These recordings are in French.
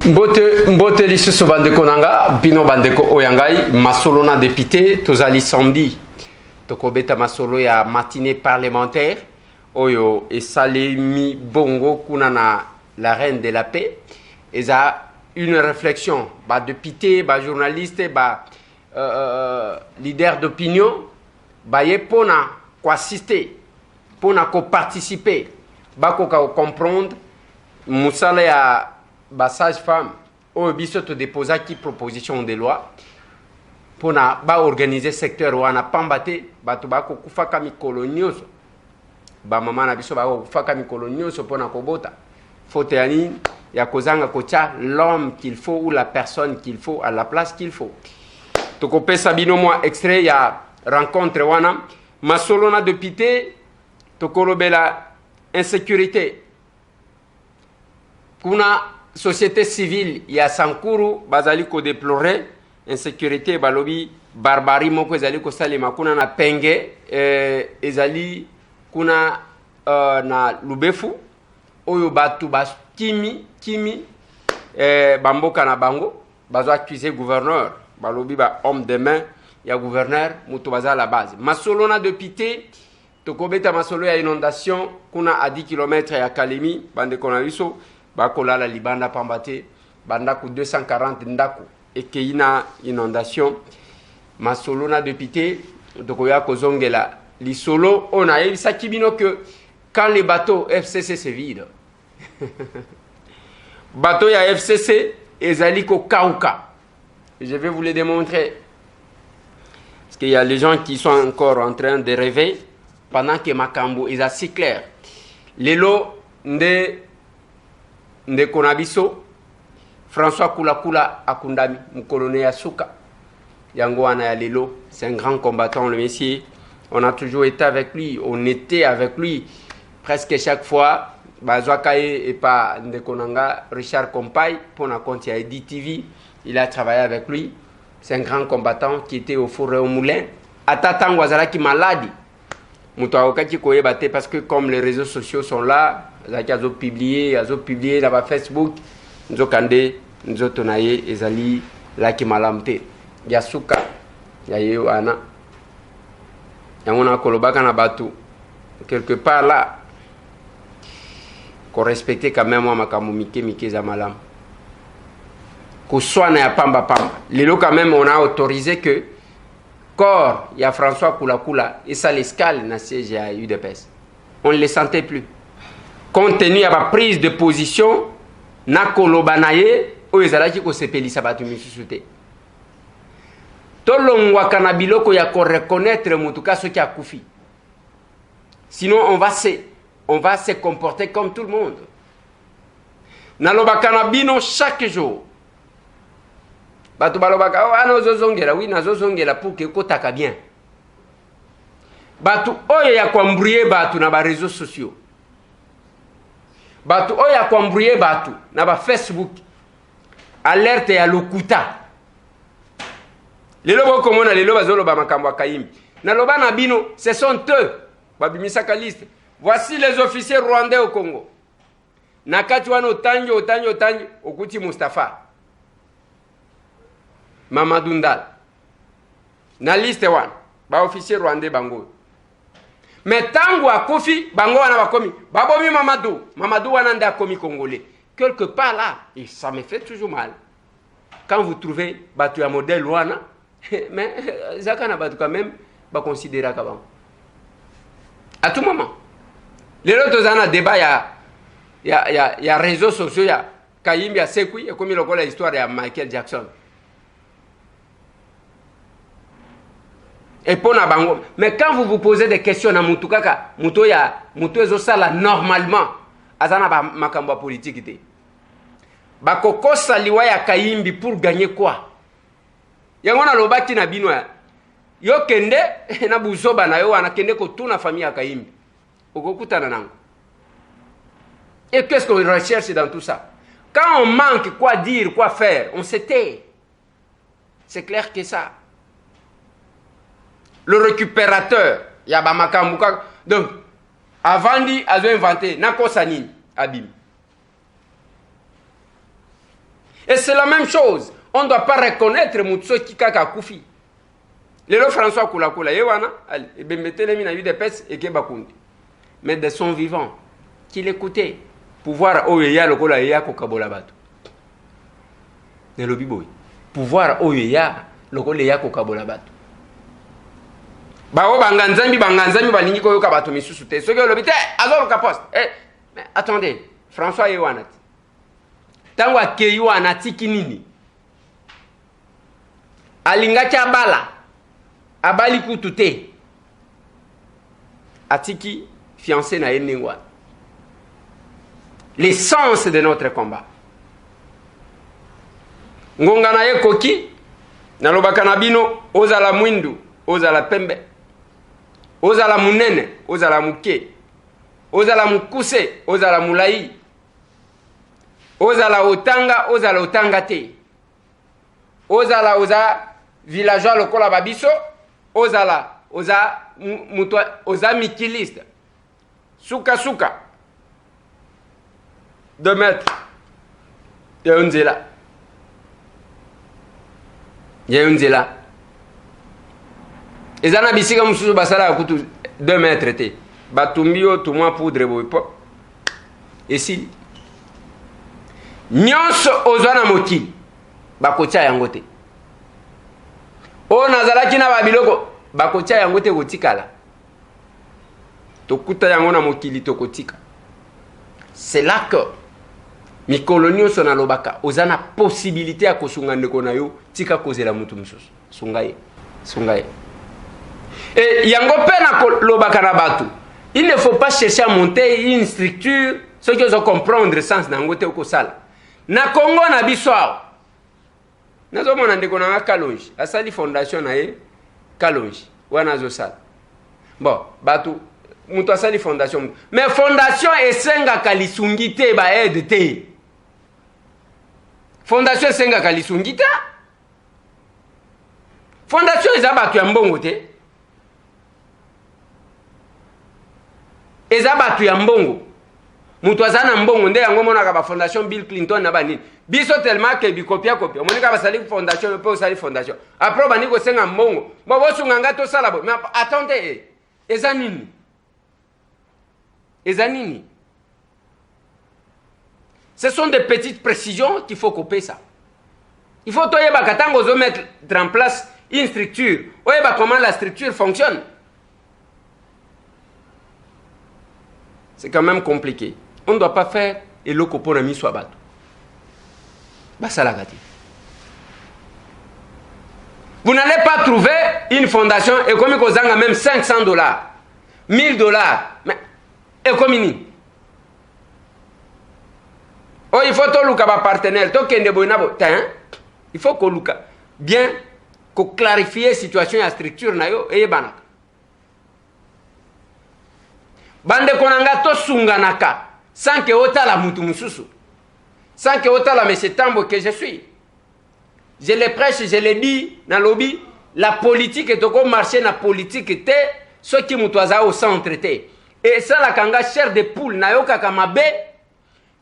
Mbote lisusu bandeko nanga bino bandeko oyangai masolo na député tozali samedi tokobeta masolo ya matinée parlementaire oyo esalemi bongo kuna na la reine de la paix eza une réflexion ba député ba journaliste ba leader d'opinion ba ye pona ko assister pona ko participer ba ko comprendre musala ya ba sage-femme au biso to déposa qui proposition de loi pour na ba organiser secteur wana pambate bato ba ko kufaka mikolo nyonso ba mama na biso ba ko kufaka mikolo nyonso pona kobota faute yani ya kozanga kocha l'homme qu'il faut ou la personne qu'il faut à la place qu'il faut to ko pesa bino moi extrait ya rencontre wana masolo na député to kolobela insécurité kuna société civile ya Sankuru bazali ko déplorer insécurité balobi barbarie moko ezali ko salema kuna na penge ezali kuna na Lubefu oyo batu kimi bamboka na bango bazo accuser gouverneur balobi ba homme de main ya gouverneur muto baza la base masolo na député tokobeta masolo ya inondation kuna à 10 km ya Kalemi bande konabiso bakolala libanda pambate bandako 240 ndako ekeina inondation masolo na député tokoya kozongela lisolo on a yebisa kibino que quand les bateaux FCC se vident bateau ya FCC ezali ko kauka je vais vous le démontrer parce qu'il y a les gens qui sont encore en train de rêver pendant que makambo est assez clair lelo nde konabiso François Kula akundami mkolone ya suka yango wana ya lelo c'est un grand combattant le messier on a toujours été avec lui on était avec lui presque chaque fois bazwakaye et pas nde konanga Richard Compaye pour na compte ya EDTV il a travaillé avec lui c'est un grand combattant qui était au four et au moulin atatango azalaki maladi muto akokaki koyeba te parce que comme les réseaux sociaux sont là zaki azo publier na Facebook nzokande nzotonaye ezali laki malamte ya suka ya yeyo ana yango na kolobaka na batu quelque part là ko respecter quand même moi makambo mike za malam ko swana ya pamba lelo quand même on a autorisé que corps il y a François Kula et ça l'escale na siège à UDPS on ne les sentait plus compte tenu à la prise de position na kolobanaye o ezalaki ko sepelisa batu misusu te tolongwa kana biloko ya ko reconnaître mutuka soki akufi sinon on va se comporter comme tout le monde nalobaka na bino chaque jour batu balobaka oh anozozongela oui nazozongela pour que kotaka bien batu oyo ya kwambrouiller batu na ba réseaux sociaux batu oya kwambrouiller batu na ba Facebook alerte ya lokuta lelo boko mona lelo bazolo ba makambo akayimbi na loba na bino ce sont eux babimisaka liste voici les officiers rwandais au Congo na kati wana otangi okuti Mustafa Mamadou Ndala na liste wana ba officier rwandais bango mais tango akofi bango wana bakomi babomi Mamadou wana nda komi congolais quelque part là et ça me fait toujours mal quand vous trouvez batu ya modèle wana mais zakana batu quand même ba considérer ka bango à tout moment les autres ana débat ya réseaux sociaux ya Kayimbi ya Sekui et comme lokola histoire ya Michael Jackson et pour na bango mais quand vous vous posez des questions na mutu kaka muto ezo sala normalement azana ba makambo politique te ba kokosa liwa ya Kayimbi pour gagner quoi yango na lobaki na bino yo kende na buzoba na yo wana kende ko tuna famille ya Kayimbi okokutana nango et qu'est-ce qu'on recherche dans tout ça quand on manque quoi dire quoi faire on se tait c'est clair que ça le récupérateur ya ba makambo donc avant dit azo inventé na kosa nini abim Et c'est la même chose. On ne doit pas reconnaître Moutso Kikaka Koufi. Le François Koula, Yewana, et Bembetele Mina eu des pètes et Kebakundi. Mais de son vivant, qu'il écoutait, pouvoir Oyeya le Kola Yeya Kokabolabato. Ne le biboy. Pouvoir Oyeya le Kola Yeya Kokabolabato. Bao Banganzami Balingi Koyoka Bato Misusu. Ce que le bité, alors Kapost. Mais attendez, François Yewanati. Tangwa Keyoanati Kinini. Alingaki abala abali kutute atiki fiancé na yenengwa. L'essence de notre combat. Ngonga na ye koki na lobaka na bino ozala mwindu ozala pembe ozala munene ozala muke ozala mukuse ozala mulai ozala otanga ozala otanga te ozala oza villageois lokola babiso ozala oza mikiliste suka 2 mètres ya nzela ezana bisika mususu basala ya kutu 2 mètres te batumbi yo tumwa poudre boy pop esili nyonso ozwa na mokili bakotia yango te o nazalaki na babiloko bakotia yango te kotikala tokuta yango na mokili tokotika. C'est là que mikolo nyonso na lobaka oza na possibilité ya kosunga ndeko na yo tika kozela mutu mususu sungaye et yango pe na lobaka na bato il ne faut pas chercher à monter une structure ce que je comprendre sens nango te okosala na Congo na biso awa nazomona ndeko na Kalonji asali fondation na ye Kalonji wana azosala bon bato mutu asali fondation mais fondation esengaka lisungi te ba aide te fondation esengaka lisungi te fondation eza bato ya mbongo te eza bato ya mbongo mutu aza na mbongo nde yango monaka ba fondation Bill Clinton na banini biso tellement que bikopia omonika basali fondation pe osali fondation après bani kosenga mbongo bo bosunga nga tosala bo mais attendez eza nini ce sont des petites précisions qu'il faut couper ça. Il faut mettre en place une structure. Comment la structure fonctionne. C'est quand même compliqué. On ne doit pas faire et le coponami soit battu. Vous n'allez pas trouver une fondation et comme vous avez même $500, $1000, mais et comme ini. Oh, il faut que luka ba partenaire, to kende boina bo, il faut que luka bien ko clarifier situation ya structure na yo e banaka. Bande konanga to sunganaka sans que otala mutu mususu. Sans que otala monsieur Tambo que je suis. Je le prêche, je le dis na lobby, la politique est au marché na politique te ce qui mutoaza au centre te. Et ça la kanga chair de poule na yo kaka mabe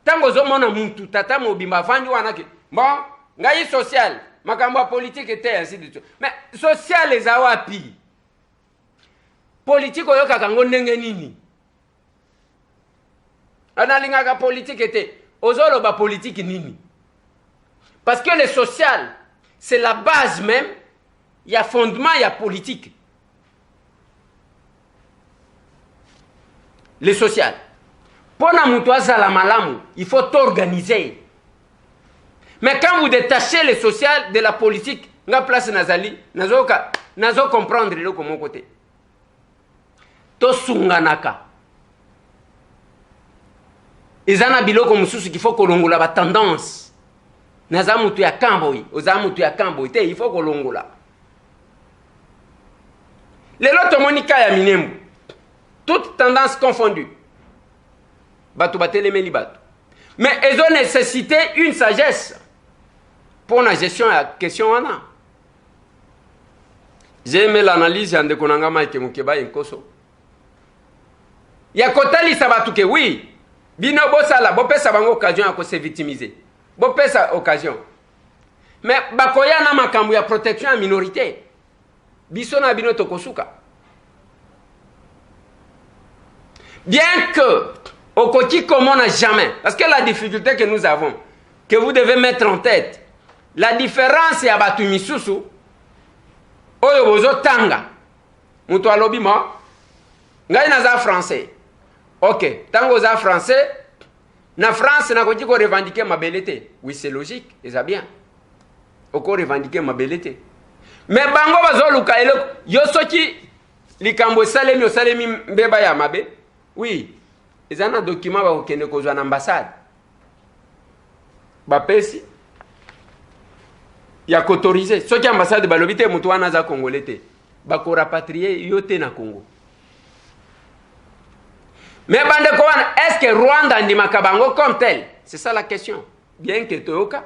tango zo mona muntu tata mobimba fandi wana ke bon ngai social makambo politique te ainsi de suite mais social les awapi politique oyo kaka ngo ndenge nini analinga ka politique te ozolo ba politique nini parce que le social c'est la base même il y a fondement il y a politique. Le social. Pour la malamu, il faut t'organiser. Mais quand vous détachez le social de la politique, nga place nazali, nazo comprendre le comme côté. To sunganaka. Ezana biloko mususu qu'il faut kolongola ba tendance. Naza mutu ya kamboyi, oza mutu ya kamboyi te, il faut kolongola. Le loto monika ya minembu. Toutes tendances confondues. Bato batele meli bato. Mais ils ont nécessité une sagesse pour la gestion de la question. J'ai aimé l'analyse de Konanga Mike Mukeba et Koso. Il y a Kotali Sabatu que oui, Bino Bosala, Bopesa Bango occasion à se victimiser. Bopesa occasion. mais bakoya na makambo ya protection ya minorité biso na bino tokosuka bien que okoti komona jamais parce que la difficulté que nous avons que vous devez mettre en tête la différence ya batu misusu oyo bozo tanga mutu alobi mo ngai naza français ok tango za français na France na koti ko revendiquer mabelete oui c'est logique eza bien oko revendiquer mabelete mais bango bazo luka eloko yo soki likambo salemi mbeba ya mabe oui eza na document ba kokende kozwa na ambassade bapesi ya qu'autoriser soki ambassade balobi te mutu wana za congolais te bako rapatrier yo te na Congo mais bande ko wana est-ce que Rwanda ndimaka bango comme tel c'est ça la question bien que toyoka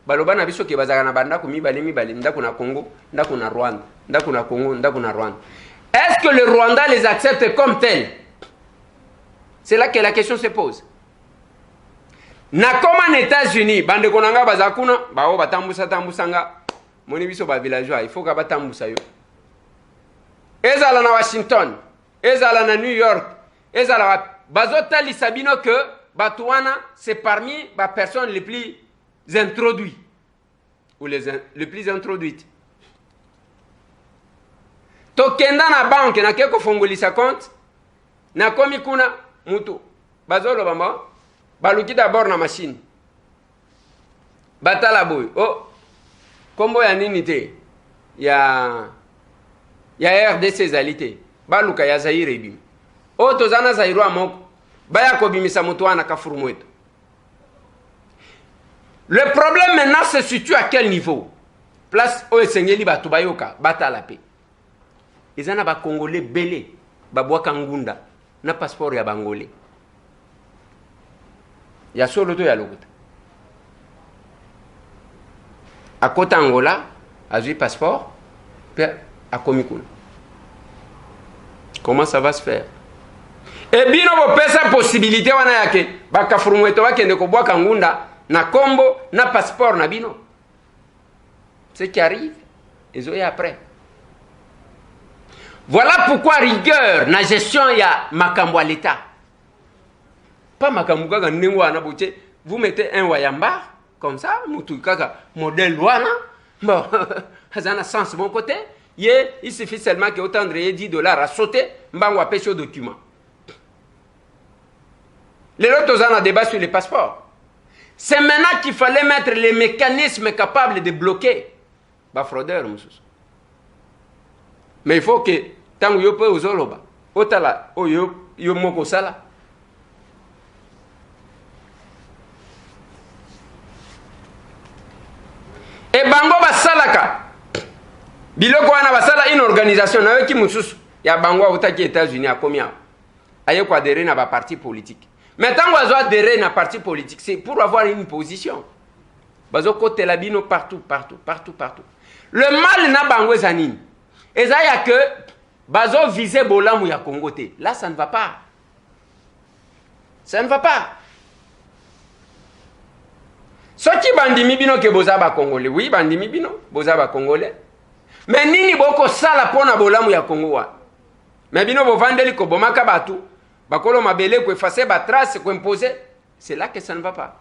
baloba na biso ke bazaka na banda ko mibale ndako na Congo ndako na Rwanda ndako na Congo ndako na Rwanda est-ce que le Rwanda les accepte comme tel c'est là que la question se pose na comme en États-Unis bande ko nanga bazakuna bao batambusanga moni biso ba villageois il faut ka batambusa yo ezala na Washington ezala na New York ezala bazotali sabino que batuana c'est parmi les personnes les plus introduites ou les plus introduites tokenda na banque na keko fongolisa compte na komi kuna mutu bazolo bamba baluki d'abord na machine batala boy oh kombo ya nini te ya RDC zalité baluka ya Zaire bi oh tozana Zaire moko baya ko bimisa mutu wana kafuru mwetu. Le problème maintenant se situe à quel niveau? Place au Sengeli batubayoka batala pe ezana ba congolais belé babwaka ngunda na passeport ya bangolais ya solo to ya lokuta akota Angola azui passeport pe akomi kuna. Comment ça va se faire? Et bino bo pesa possibilité wana yake bakafurumweto bakende ko bwaka ngunda na kombo na passeport na bino. Ce qui arrive et après. Voilà pourquoi rigueur na gestion ya makambo à l'état. Pas makambo kaka ndingo wana boche, vous mettez un wayamba comme ça, mutu kaka modèle wana. Bon, ça n'a sens de mon côté. Il suffit seulement que autant de $10 à sauter, mbango apêche au document. Les autres ont un débat sur les passeports. C'est maintenant qu'il fallait mettre les mécanismes capables de bloquer les fraudeurs. Mais il faut que tant que vous pouvez vous oloba, otala yo moko sala. Et bango basalaka. Biloko wana basala une organisation na ki mususu ya bango utaki États-Unis akomia. Aye ko adhérer na ba parti politique. Mais tant que vous adhérez à un parti politique, c'est pour avoir une position. Bazo kote la bino partout. Le mal na bango zanini. Et ça y a que bazo viser bolamu ya Congo te. Là ça ne va pas. Ça ne va pas. Soki bandimi bino ke bozaba congolais. Oui, bandimi bino bozaba congolais. Mais nini boko sala pona bolamu ya Congo wa. Mais bino bo vandeli ko bomaka batu. Bakolo mabele ko effacer ba trace ko imposer, c'est là que ça ne va pas.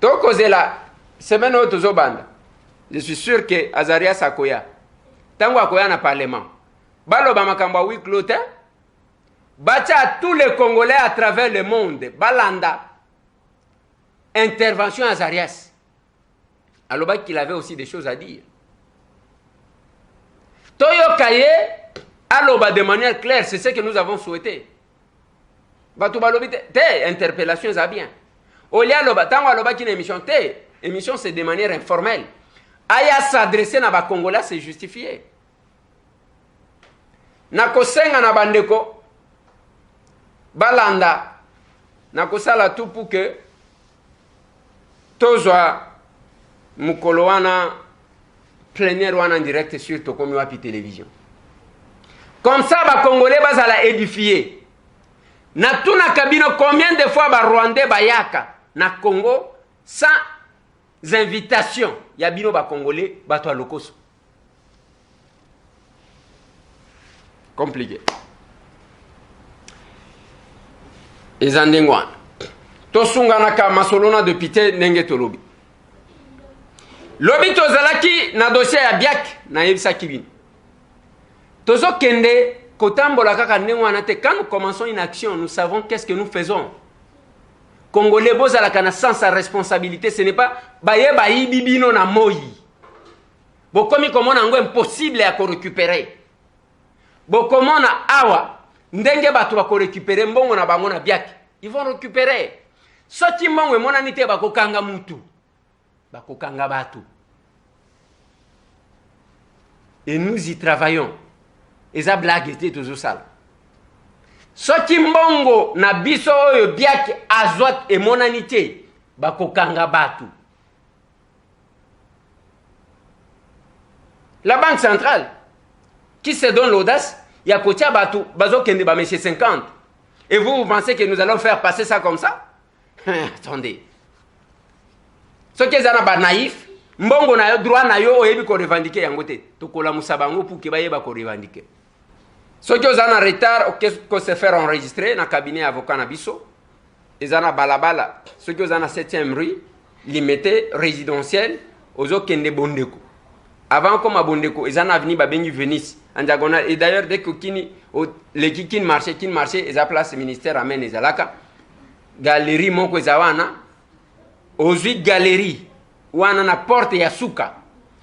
To kozela semaine auto zobanda. Je suis sûr que Azarias akoya. Tango akoya na parlement. Balo ba makambo wi clotin. Bacha tous les Congolais à travers le monde. Balanda. Intervention Azarias. Alors qu'il avait aussi des choses à dire. Toyo Kaye alors, de manière claire, c'est ce que nous avons souhaité. Interpellation, ça bien. Olia loba, tant que une émission, émission c'est de manière informelle. Aya s'adresser à les Congolais, c'est justifié. Nakosenga na bandeko, balanda, nakosala tout pour que tozwa mukolo wana plénière wana en direct sur Tokomi Wapi Télévision. Comme ça, les Congolais bazala édifier. Na tuna kabino combien de fois ba Rwandais bayaka na Congo sans invitations ya bino ba congolais bato ya lokoso. Compliqué. Ezandengwana. Tosunganaka masolona député nenge tolobi. Lobi tozalaki na dossier ya biak na yebisaki bino. Tozo kende kotambola kaka ndengwana te. Quand nous commençons une action, nous savons qu'est-ce que nous faisons. Congolais bozalaka na sens à responsabilité, ce n'est pas baye bayi bibino na moyi. Bokomi komona ngo impossible à récupérer. Bokomona awa ndenge batu ba ko récupérer mbongo na bango na biak. Ils vont récupérer. Soti mbongo mona nite bakokanga mutu. Bakokanga batu. Et nous y travaillons. Eza blague était toujours ça. Soti mbongo na biso oyo biak azwat e monanité bakokanga batu. La Banque centrale qui se donne l'audace, il y a kotia batu bazo kende ba monsieur 50. Et vous pensez que nous allons faire passer ça comme ça? Attendez. Ce qui est un naïf, mbongo na yo droit na yo oyebi ko revendiquer yango te. Tokola musabango pour que bayeba ko revendiquer. Ce qui est en retard, que se faire enregistrer dans le cabinet avocat Nabiso, ils ont balabala. Ce qui est en 7e rue, limité résidentiel, aux autres qui sont bondeko. Avant comme à Bondeko, ils ont venu à Venise, en diagonale. Et d'ailleurs, dès que les qui marchaient, ils ont placé le ministère amène les alaka. Galerie moko zawana, aux 8 galeries, où on a la porte Yasuka,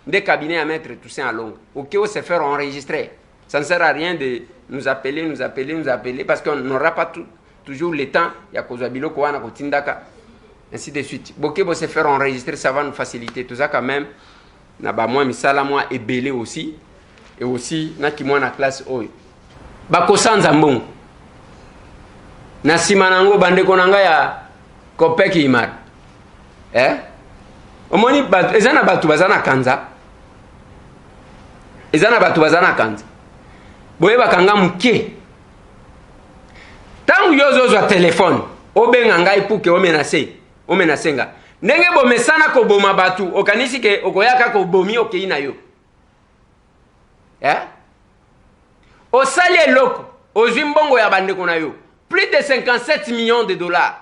des cabinets à mettre tout ça en longue. Au cas où se faire enregistrer. Ça ne sert à rien de nous appeler, parce qu'on n'aura pas toujours le temps. Il y a Kozabilo, Kouana, Kotindaka, ainsi de suite. Boké, se faire enregistrer, ça va nous faciliter. Tout ça, quand même, na ba moi, misala moi, et belé aussi. Et aussi, na ki moi, na classe, oi. Bako sanzambon. Na simanango, bande konanga ya kopeki imar. Omoni, ezana batu bazana kanza. Ezana batu bazana kanza. Boye bakanga muke. Tangu yozo zwa telefone, obenga ngai puke omenasenga. Ndenge bomesana ko boma batu, okanisi ke okoyaka ko bomi okeina yo. Osali eloko, ozwi mbongo ya bandeko na yo. Plus de 57 millions de dollars.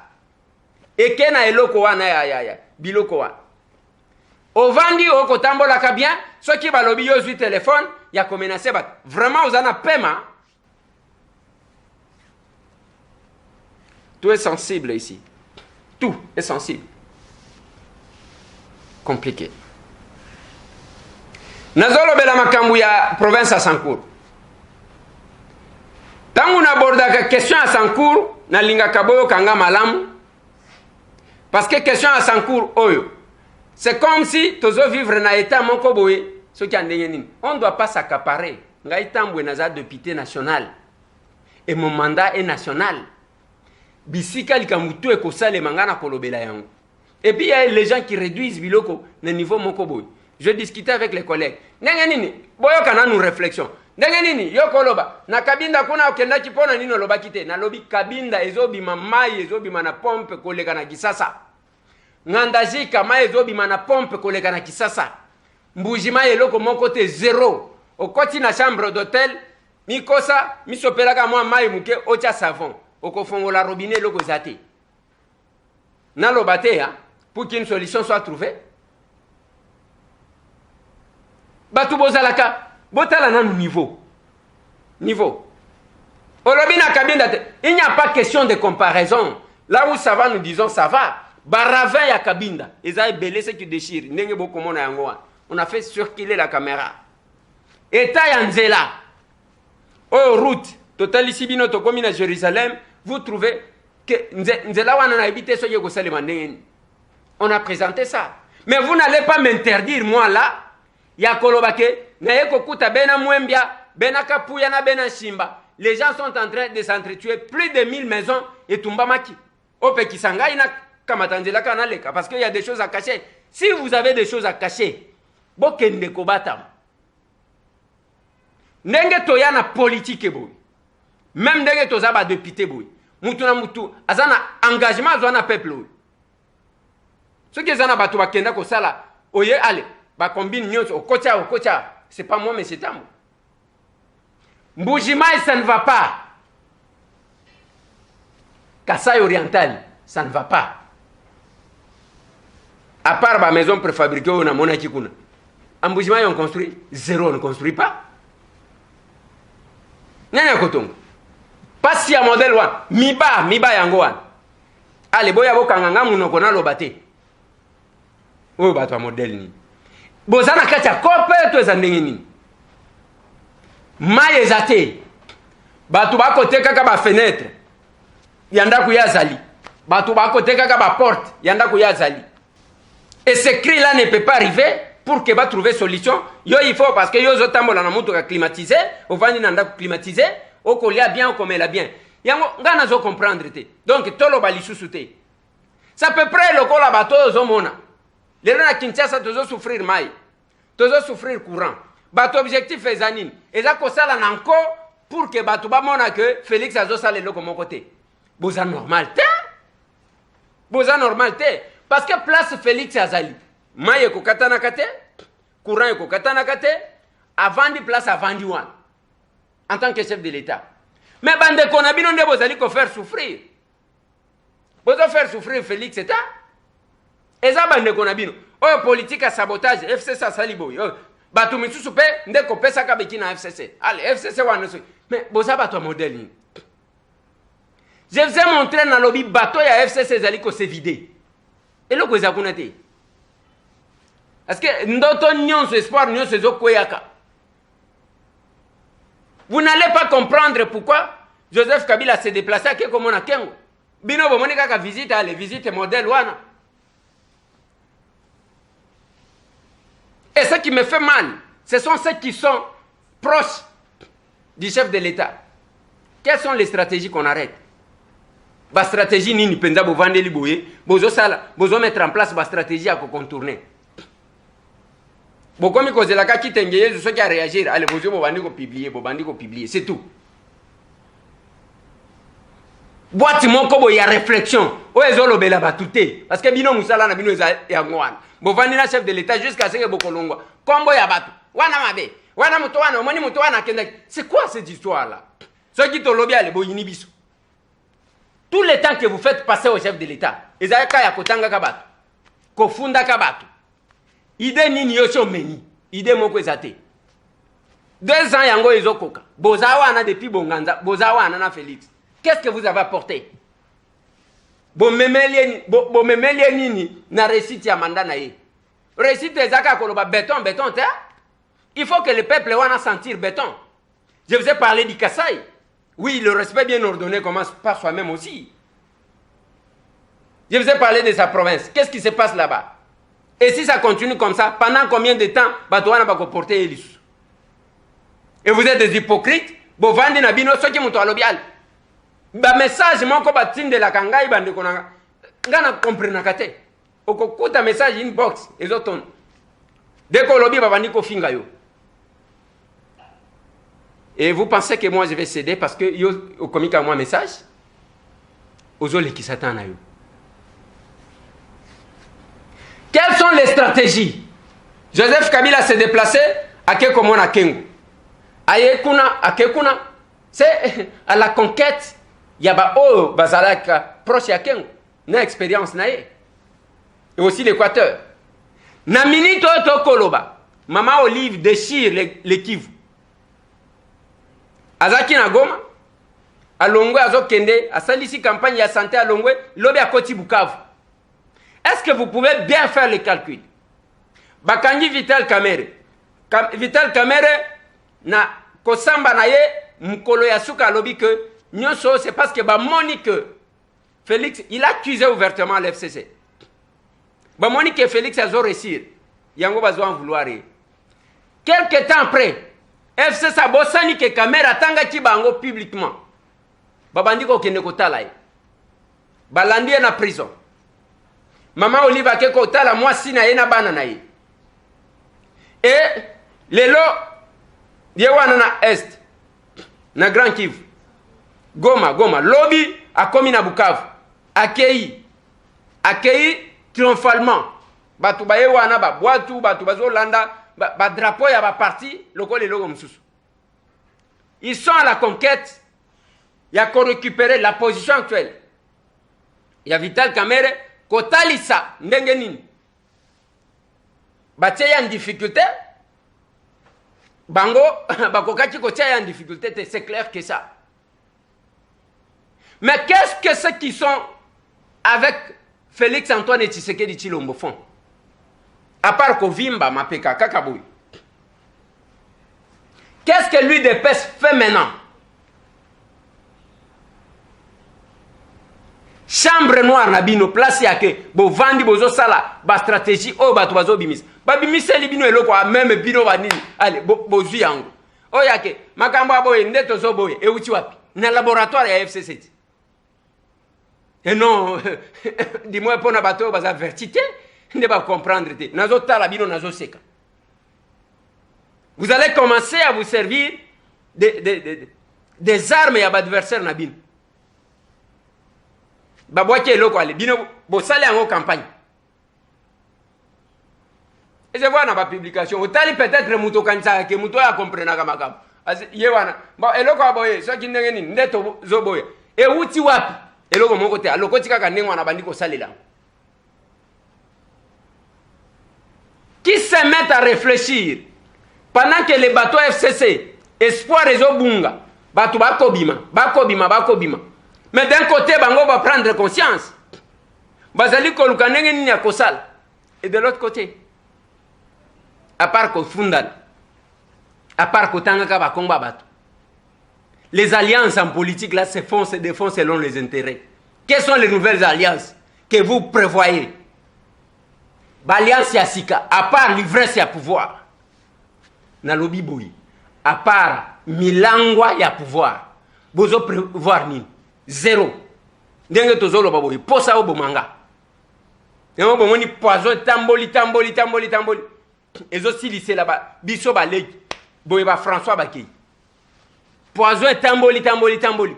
Eke na eloko wana ya biloko wana. Ovandi okotambola ka bien, ceux qui balobi yo zwi téléphone, ya ko menacer bat. Vraiment vous en a paiement. Tout est sensible ici. Tout est sensible. Compliqué. Nazolo bela makambu ya province à Sankour. Tangu na borda question à Sankour, na linga kaboyo kanga malamu. Parce que question à Sankour oyo. C'est comme si tozo vivre na état moko boye, ce qui en nini. On ne doit pas s'accaparer. Ngai tambwe naza député national. Et mon mandat est national. Bisika likamutu ekosale mangana kolobela yango. Et puis il y a les gens qui réduisent biloko na niveau moko boye. Je discutais avec les collègues. Nini, boyo kana nous réflexion. Nini, yo koloba. Na kabinda kuna okenda kipona nino loba kite. Na lobi kabinda ezobi mamai ezobi mana pompe koleka na Kisasa. Ngandajika ma ezobima na pompe koleka na Kisasa. Mbujima eloko moko te zéro. Okoti na chambre d'hôtel, mikosa, misopelaka mwa mai muke ocha savon. Okofongola robinet eloko zate. Na lobate pour qu'une solution soit trouvée. Batu bozalaka, botala na niveau. Olobina kabinda te. Il n'y a pas question de comparaison. Là où ça va, nous disons ça va. Baravin ya kabinda, eza belé ce qui déchire. Ndenge boko mona yango. On a fait circuler la caméra. Eta ya nzela. Oh route, total ici bino to komi na Jérusalem, vous trouvez que nzela wana na habité so yeko salema ndenge. On a présenté ça. Mais vous n'allez pas m'interdire moi là, ya kolobake na yeko kuta bena mwembia, bena kapuya na bena shimba. Les gens sont en train de s'entretuer, plus de 1000 maisons et tumbamaki. Ope kisanga ina parce qu'il y a des choses à cacher. Si vous avez des choses à cacher, bokende kobatam. Nenge toya na politique boy. Même nenge toza ba député boy. Mutu na mutu azana engagement azana peuple boy. Ce qui est en bateau bakenda ko sala oye allez ba combine nyonso au kocha c'est pas moi mais c'est à moi. Mbujimai ça ne va pas. Kasaï oriental ça ne va pas. À part la maison préfabriquée on a monaki kuna. En Mbujimai on construit zéro, on ne construit pas. Nyanya kotongo. Pas si à modèle one miba yango one. Allez boya bokanganga munoko na lobate. Oyo bato ya modèle ni. Bozana kati ya kope to ezandenge nini. Mai ezate. Bato bakote kaka ba fenêtre. Yanda ku yazali. Bato bakote kaka ba porte. Yanda ku yazali. Et ce cri là ne peut pas arriver pour que va trouver solution. Yo il faut parce que yo zotambola na mutu ka climatiser, o vandi nanda ku climatiser, o kolia bien o komela bien. Yango ngana zo comprendre te. Donc tolo ba lisusu te. Ça peut près le kola bato zo mona. Les gens à Kinshasa tozo souffrir mai. Tozo souffrir courant. Bato objectif ezanine. Eza ko sala nanko pour que bato ba mona que Félix azo sala loko mon côté. Boza normal te. Boza normal te parce que place Félix azali. Mai ko katana kate, courant ko katana kate, avant di place avant di one. En tant que chef de l'État. Mais bande konabino nde bozali ko faire souffrir. Bozo faire souffrir Félix eta. Eza bande konabino. Oyo politique à sabotage FCC salibo. Bato misusu pe nde ko pesa ka beki na FCC. Allez, FCC wana so. Mais boza bato modèle ni. Je vous ai montré dans lobby bateau ya FCC zali ko se vider. Et loko eza kuna te. Parce que ndoto nyonso espoir nyonso ezo koyaka. Vous n'allez pas comprendre pourquoi Joseph Kabila s'est déplacé à Kekomona Kengo. Bino bomoni kaka visite ale visite modèle wana. Et ce qui me fait mal, ce sont ceux qui sont proches du chef de l'État. Quelles sont les stratégies qu'on arrête? La stratégie nini penza bo vandeli boye, bozo sala, bozo mettre en place la stratégie à contourner. Bo komi koze la ka kitengeye zo qui a réagir, allez bozo bo bandi ko publier, c'est tout. Boîte moko bo ya réflexion, o ezolo bela batute parce que bino musala na bino eza ya ngwana. Bo vandi na chef de l'État jusqu'à ce que bokolongwa. Kombo ya batu, wana mabe, wana muto wana, omoni muto wana kenda. C'est quoi cette histoire là? Ce qui to lobi ale bo yinibiso. Tout le temps que vous faites passer au chef de l'État, ezaka ya kotanga kabatu, kofunda kabatu. Ide nini yosho meni, ide moko ezate. 2 ans yango ezokoka. Bozawa na depuis Bonganza, bozawa na Félix. Qu'est-ce que vous avez apporté? Bo memelie nini na récite ya manda na ye. Récite ezaka koloba béton te. Il faut que le peuple wana sentir béton. Je vous ai parlé du Kasaï. Oui, le respect bien ordonné commence par soi-même aussi. Je vous ai parlé de sa province. Qu'est-ce qui se passe là-bas? Et si ça continue comme ça, pendant combien de temps Batouana va porter Elis? Et vous êtes des hypocrites? Bo vandi na bino soki muto alobial. Ba message moko batinde la kangai bande konanga. Ngana comprendre kate. Okokuta message inbox ezoton. Dès qu'on lobi ba bandi ko finga yo. Et vous pensez que moi je vais céder parce que yo communique à moi un message? Ozole qui s'attend à yo. Quelles sont les stratégies? Joseph Kabila s'est déplacé à Kekomona Kengo. Ayekuna, à Kekuna, c'est à la conquête. Yaba o bazalaka proche à Kengo. Na expérience nae. Et aussi l'Équateur. Na minute to koloba. Maman Olive déchire les Kivu. Azaki na Goma, à Longwe, à Zokende, à Salisi campagne à santé à Longwe, l'obé à Koti Bukavu. Est-ce que vous pouvez bien faire les calculs? Bakangi Vital Kamere. Vital Kamere na kosamba na ye mukolo ya suka lobi que nyonso c'est parce que ba Monique Félix il a accusé ouvertement l'FCC. Ba Monique Félix a zo réussir. Yango bazo en vouloir. Quelque temps après FC Sabosani que caméra tanga ki bango publiquement. Babandi ko kende ko tala. Balandi na prison. Maman Oliva ke ko tala mwasi na ye na bana na ye. Et lelo yewana na est na Grand Kivu. Goma lobby a komi na Bukavu. Accueilli triomphalement bato baye wana babwatu bato bazolanda drapeau ya baparti lokola eloko mosusu. Ils sont à la conquête ya korécupérer la position actuelle ya Vital Kamerhe kotalisa ndenge nini batie ya en difficulté bango bakokaki kotia ya en difficulté, c'est clair que ça. Mais qu'est-ce que ceux qui sont avec Félix Antoine Tshisekedi Tshilombo font? À part Kovimba, Mapeka, Kakaboui. Qu'est-ce que lui de PES fait maintenant? Chambre noire nabino place yake bo vandi bozo sala ba stratégie o bato bazo bimis. Ba bimis libino eloko a même bino banini. Allez bozu yango. O yake makambo aboye ndeto zo boye e uti wapi? Na laboratoire ya FCC. Et non, dis-moi pour na bato baza vertité, ne pas comprendre te. Nazo tala bino nazo seka. Vous allez commencer à vous servir des armes à l'adversaire nabino. Babouaké loko ale bino bo sale en campagne. Et je vois dans ma publication, otali peut-être muto kanisa ke muto ya comprendre kamakam. Yewana, ba eloko aboye so kindenge ni ndeto zo boye. E uti wapi? Eloko moko te aloko tika ka ndengwa na bandiko salela. Qui se met à réfléchir pendant que les bateaux FCC espoir ezo bunga, bato bakobima. Mais d'un côté, bango va prendre conscience. Bazali koluka ndenge nini ya kosala. Et de l'autre côté, à part ko fundal, à part ko tangaka ba komba bato. Les alliances en politique là se défont selon les intérêts. Quelles sont les nouvelles alliances que vous prévoyez? Alliance ya sika, à part l'ivresse ya pouvoir. Na lobi boyi, à part milangwa ya pouvoir. Bozo prévoir nini? Zéro. Ndenge tozolo baboyi, posa obo manga. Nemo bomoni poison tamboli. Ezo silise là-bas, biso ba leki. Boye ba François Bakei. Poison tamboli.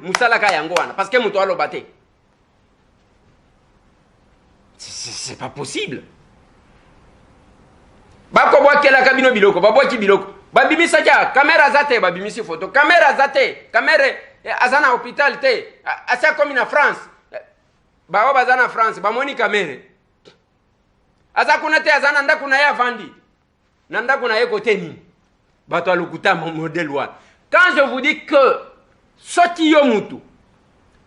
Musala ka yango wana parce que muto alo baté. C'est pas possible. Bako bwa kela kabino biloko, babwa ki biloko. Babimisa kia caméra zate, babimisi photo. Caméra zate, caméra azana hôpital te. Asa comme na France. Bao bazana France, bamoni caméra. Asa kuna te azana nda kuna ya vandi. Nanda kuna ye côté ni. Bato alukuta modèle wa. Quand je vous dis que Soti Yomutu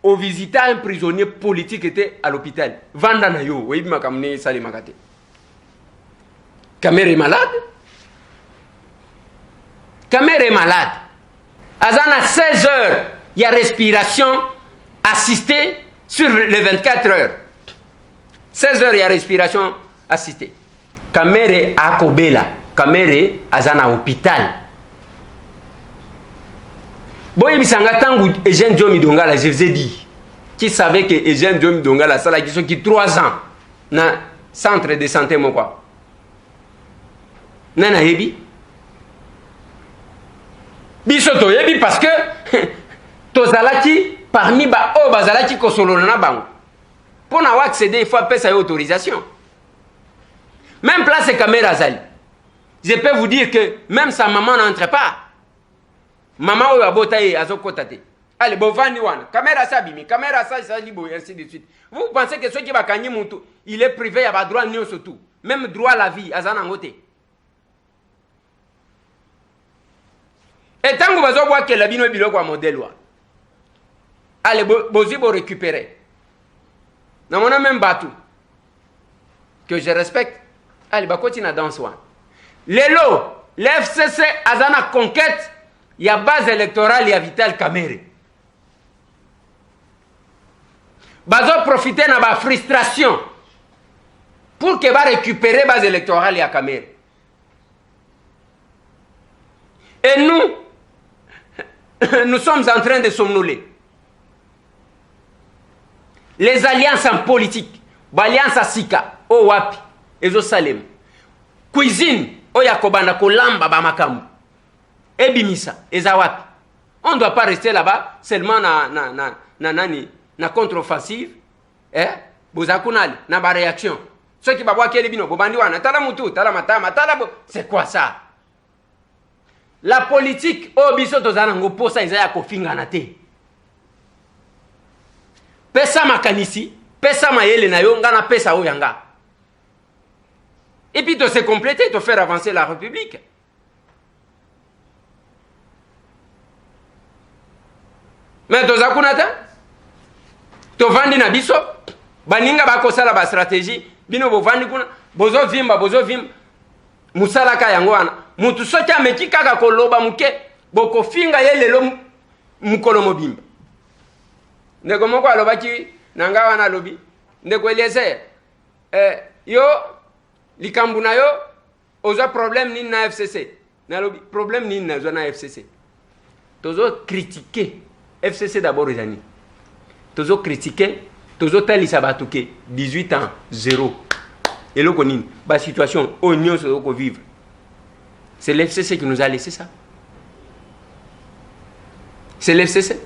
au visiter un prisonnier politique était à l'hôpital. Vanda na yo, oui makamne sali makate. Kamere est malade. Kamere est malade. Azana 16 heures, il y a respiration assistée sur les 24 heures. 16 heures, il y a respiration assistée. Kamere a Kobela. Kamere azana hôpital. Boye bisanga tangu Eugène Diomi Dongala, je vous ai dit, qui savait que Eugène Diomi Dongala, ça la question qui 3 ans dans le centre de santé mon quoi. Nana yebi. Bisoto yebi parce que tozalaki parmi ba o bazalaki kosolona bango. Pour n'avoir accédé, il faut appeler autorisation. Même place et caméra zali. Je peux vous dire que même sa maman n'entre pas. Maman oyo abota ye azokotate. Allez, bovani wana. Caméra sa bimi, caméra sa libo et ainsi de suite. Vous pensez que ceux qui va kanyi mutu, il est privé, il y a droit à surtout. Même droit à la vie, azana ngote. Et tant que vous voyez que la bino biloko a modèle wa. Allez, bozi bo récupérer. Dans mon même bateau que je respecte. Allez, ba continue dans soi. Lelo, l'FCC azana conquête. Il y a base électorale, il y a Vital Kamerhe. Bazo profiter de la frustration pour que va récupérer base électorale, il y a Kamerhe. Et nous sommes en train de somnoler. Les alliances en politique, l'alliance à Sika, Owapi, Ezo Salem, cuisine, Oyakobana, Kolamba, Bamakamu. Et bimisa, ezawapi. On ne doit pas rester là-bas seulement na contre-offensive. Bozakunali, na ba réaction. Ceux qui babwa kele bino bobandi wana tala mutu tala matama tala bo. C'est quoi ça? La politique o biso tozana ngo posa izaya kofinga na te. Pesa makanisi, pesa mayele na yo ngana pesa o yanga. Et puis de se compléter, de faire avancer la République. Mais toza kunata to vandi na biso baninga bakosala ba stratégie bino bo vandi kuna bozo vimba musala ka yango wana mutu soki ameki kaka koloba muke boko finga yelelo mukolo mobimba ndeko moko alobaki nanga wana lobi ndeko Eliezer yo likambu na yo oza problème nini na FCC na lobi problème nini na zo na FCC tozo critiquer FCC d'abord les amis. Tozo critiquer, tozo talisa batuke 18 ans 0. Et le konin, ba situation oignon se ko vivre. C'est l'FCC qui nous a laissé ça. C'est l'FCC.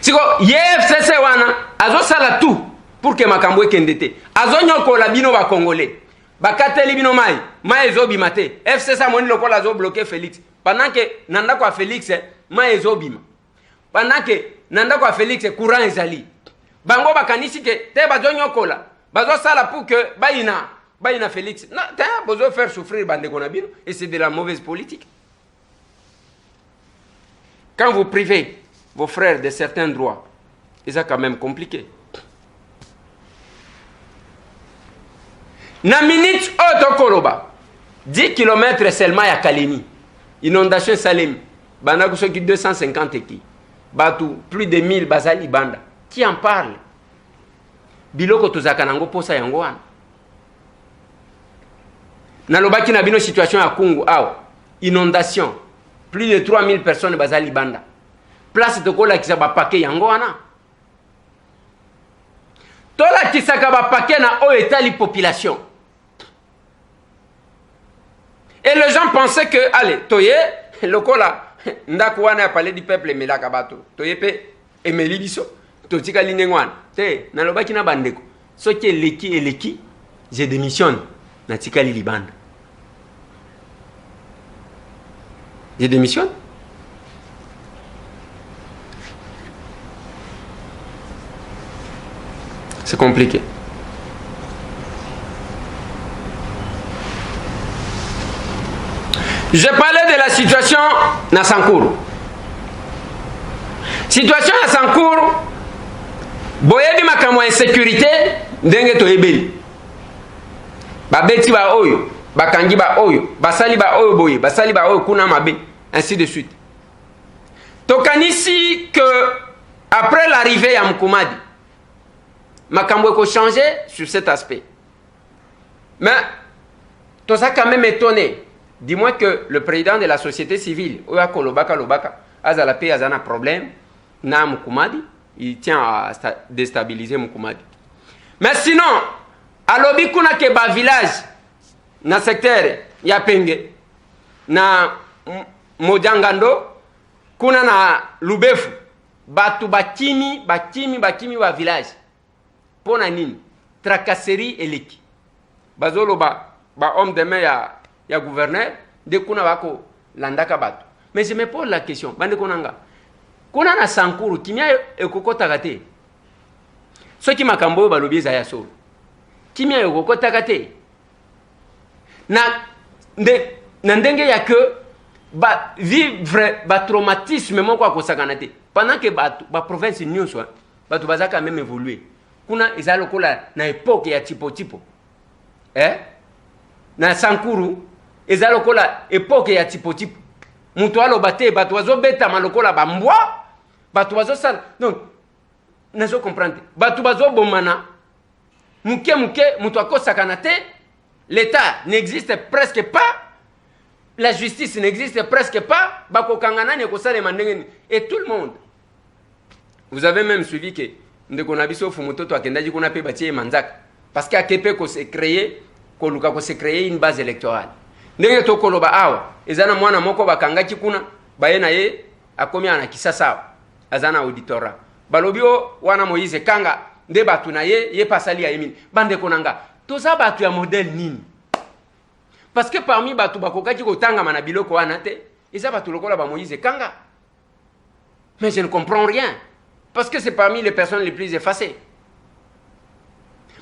Siko FCC wana azo sala tout pour que makambo ekendete. Azo nyoko la bino ba congolais. Ba kateli bino mai ezo bimate. FCC amoni lokola azo bloquer Félix. Pendant que nanda kwa Félix ma ezobima. Pendant que nanda kwa Félix courant ezali. Bango bakanisi ke te bazonyo kola. Bazo sala pour que baina Félix. Non, te bozo faire souffrir bande konabino et c'est de la mauvaise politique. Quand vous privez vos frères de certains droits, c'est quand même compliqué. Na minute otokoloba 10 km seulement ya Kalemi. Inondation Salem. Banaku soki 250 qui. Batu plus de 1000 bazali banda. Qui en parle? Biloko tozaka nango posa yango wana. Nalobaki na bino situation ya Kungu awa. Inondation. Plus de 3000 personnes bazali banda. Place de kola kisa ba paquet yango wana. Tola kisaka ba paquet na o etali population. Et les gens pensaient que, allez, toye, le kola, ndakouane a parlé du peuple, mais la kabato, toye pe, emeli biso, totika linengwan, te, nalobaki na bandeko, ce qui est leki, je démissionne, natika li libanda. Je démissionne. C'est compliqué. Je parlais de la situation na Sankuru. Situation na Sankuru, boyebi makamwa insécurité, ndenge toyebeli. Babeti ba oyo, bakangi ba oyo, basali ba oyo boye, basali ba oyo kuna mabe, ainsi de suite. Tokanisi que après l'arrivée ya Mkumadi, makambo eko changé sur cet aspect. Mais toza quand même étonné. Dis-moi que le président de la société civile, Oya Kolobaka Lobaka, Azala Pe Azana problème, na Mkumadi, il tient à déstabiliser Mkumadi. Mais sinon, à l'obi kuna ke ba village, na secteur ya Penge, na Mojangando, kuna na Lubefu, batu bakimi ba village. Pona nini? Tracasserie eleki. Bazolo ba homme de main ya gouverneur de kuna bako landaka bato. Mais je me pose la question, bande konanga. Kuna na Sankuru kimia ekokota kate. Soki makambo balobi za ya solo. Kimia ekokota kate. Na ndenge ya que ba vivre ba traumatisme moko akosakana te. Pendant que ba province nyonso bato bazaka même évoluer. Kuna ezalo kola na époque ya tipo. Na Sankuru ezalo kola époque ya tipo. Mutu alobate bato bazobeta malokola bambwa, bato bazosala. Donc nazo comprendre. Bato bazobomana. Muke mutu akosakana te. L'État n'existe presque pas. La justice n'existe presque pas. Bako kangana ne kosale mandenge. Et tout le monde. Vous avez même suivi que ndeko nabiso fumutoto akendaji kuna pe batie manzaka parce qu'à Kepe ko se créer une base électorale. Ndenge to koloba awa ezana mwana moko bakangaki kuna baye na ye akomi ana kisasa azana auditora balobio wana Moïse Kanga nde batu na ye pasali ya yemini bande konanga toza batu ya modèle nini parce que parmi batu bakokaki kotanga mana biloko wana te eza batu lokola ba Moïse Kanga mais je ne comprends rien parce que c'est parmi les personnes les plus effacées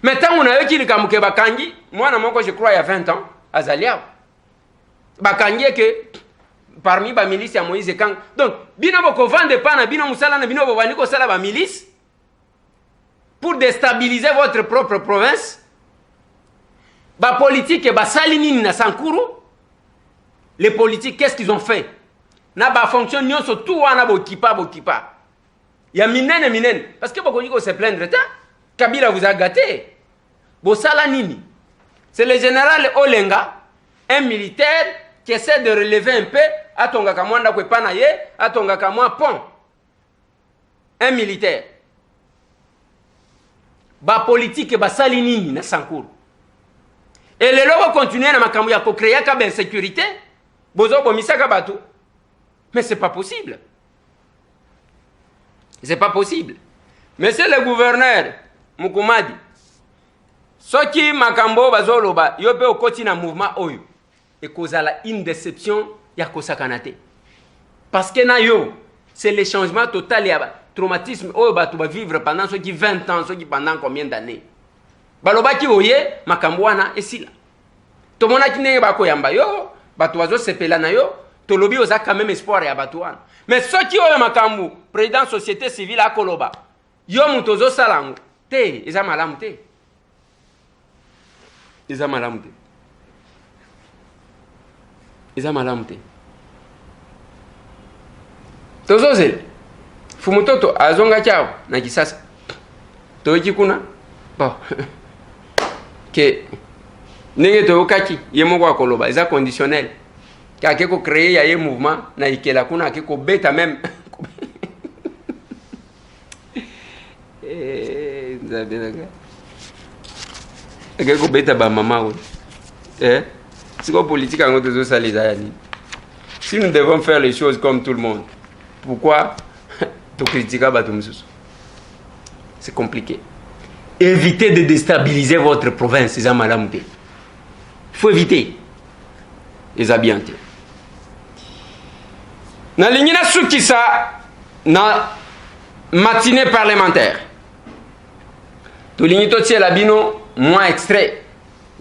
mais tant on a eu qui likamuke bakangi moi na moko je crois il y a 20 ans azalia bakangi que parmi ba milice ya Moïse Kanga donc bino boko vande pa na bino musala na bino bobani ko sala ba milice pour déstabiliser votre propre province. Ba politique ba salinini na Sankuru. Les politiques qu'est-ce qu'ils ont fait? Na ba fonction nyonso tout wana bokipa. Ya minene parce que boko se plaindre ta Kabila vous a gâté. Bo salanini. C'est le général Olenga, un militaire qui essaie de relever un peu atonga kamwanda kwepana ye, atonga kamwa pont. Un militaire. Ba politique ba salinini na Sankuru. Et les lobos continuent à makambu ya ko créer ka ben sécurité. Bozo bomisaka batu. Mais c'est pas possible. C'est pas possible. Monsieur le gouverneur Mukumadi, soki makambo bazoloba yope okoti na mouvement oyo et kozala une déception ya kosakanate. Parce que na yo c'est le changement total ya traumatisme oyo batu ba vivre pendant ceux qui 20 ans, ceux qui pendant combien d'années. Baloba ki oye makambo wana esila. To mona ki ne ba koyamba yo, batu wazo sepela na yo, to lobi oza quand même espoir ya batu wana. Mais ceux qui oyo makambo président société civile akoloba, yo mutozo salango te, eza malamu te. Eza malamu te. Eza malamu te. Tozo zele. Fumutoto azonga chao na kisasa. Toiki kuna. Bon. Que nenge to okaki yemo kwa koloba eza conditionnel. Ka keko créer ya ye mouvement na ikela kuna keko beta même. Keko beta ba mama ou. C'est quoi politique en gros ça les ayani. Si nous devons faire les choses comme tout le monde, pourquoi tu critiques Batumsus? C'est compliqué. Évitez de déstabiliser votre province, c'est Amalamute. Il faut éviter les habillantés. Dans l'Ignina Soukissa, dans matinée parlementaire, tout l'Ignito Tsie Labino, moins extrait.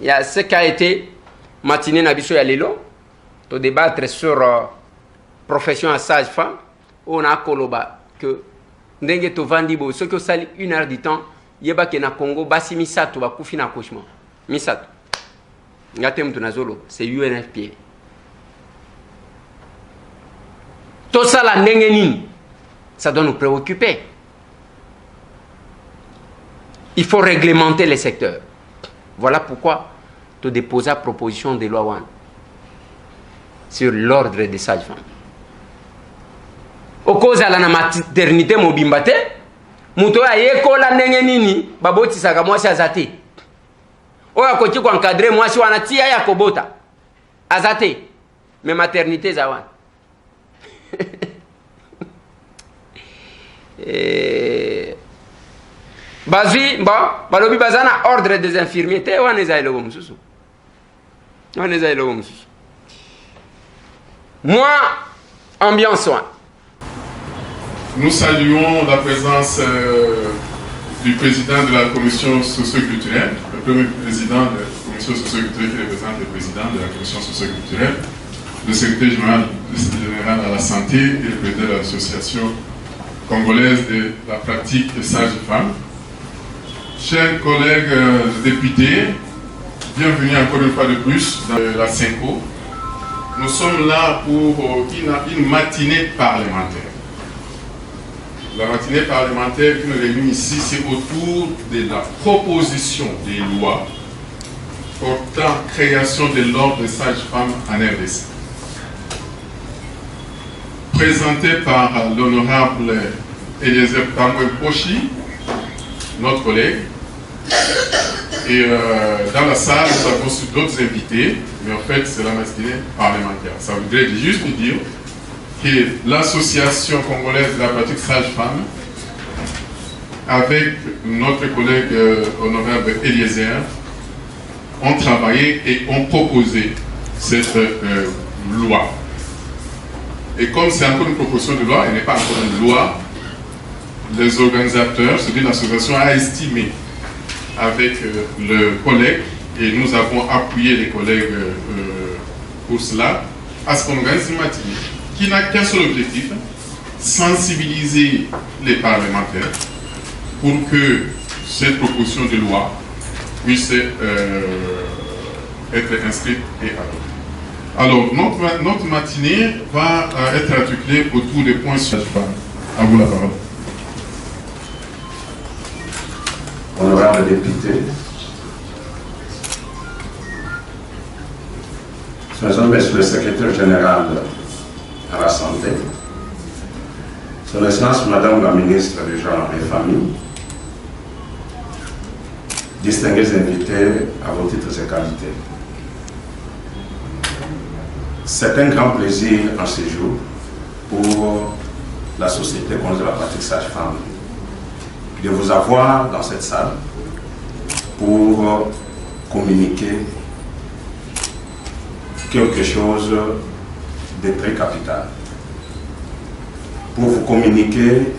Il y a ce qui a été matinée Nabiso Yalelo, pour débattre sur profession à sage-femme, on a Koloba, que Ndenge to Vandibo, ce que ça 1 heure du temps, yeba ke na Congo basi misato bakufi na accouchement misato ngate mtu nazolo c'est UNFPA tout ça la ndenge nini ça doit nous préoccuper. Il faut réglementer les secteurs. Voilà pourquoi tu déposes la proposition de loi one sur l'ordre des sages-femmes au cause à la maternité mobimbate. Muto aye kola ndenge nini baboti saka mwasi azate. Oya koti kwa encadrer mwasi wanatia ya kobota. Azate. Mais maternité zawan. Bazwi ba balobi bazana ordre des infirmiers te waneza elo mususu. Waneza elo mususu. Moi ambiance soin. Nous saluons la présence du président de la commission socio-culturelle, le premier président de la commission socio-culturelle qui représente le président de la commission socio-culturelle, le secrétaire général à la santé et le président de l'association congolaise de la pratique des sages-femmes. Chers collègues députés, bienvenue encore une fois de plus dans la CENCO. Nous sommes là pour une matinée parlementaire. La matinée parlementaire qui nous réunit ici, c'est autour de la proposition des lois portant création de l'ordre des sages-femmes en RDC. Présentée par l'honorable Eliezer Tambwe Pochi, notre collègue. Et dans la salle, nous avons aussi d'autres invités, mais en fait, c'est la matinée parlementaire. Ça voudrait juste dire que l'association congolaise de la pratique sage-femme avec notre collègue honorable Eliezer, ont travaillé et ont proposé cette loi. Et comme c'est encore une proposition de loi, elle n'est pas encore une loi, les organisateurs, c'est-à-dire l'association, a estimé avec le collègue, et nous avons appuyé les collègues pour cela, à ce qu'on organise une matinée qui n'a qu'un seul objectif, sensibiliser les parlementaires pour que cette proposition de loi puisse être inscrite et adoptée. Alors, notre matinée va être articulée autour des points sur à vous la parole. Honorable député, Monsieur le secrétaire général à la santé, Son Excellence Madame la ministre du Genre et Famille, distingués invités à vos titres et qualités. C'est un grand plaisir en ce jour pour la société contre la pratique sage-femme de vous avoir dans cette salle pour communiquer quelque chose de très capital. Pour vous communiquer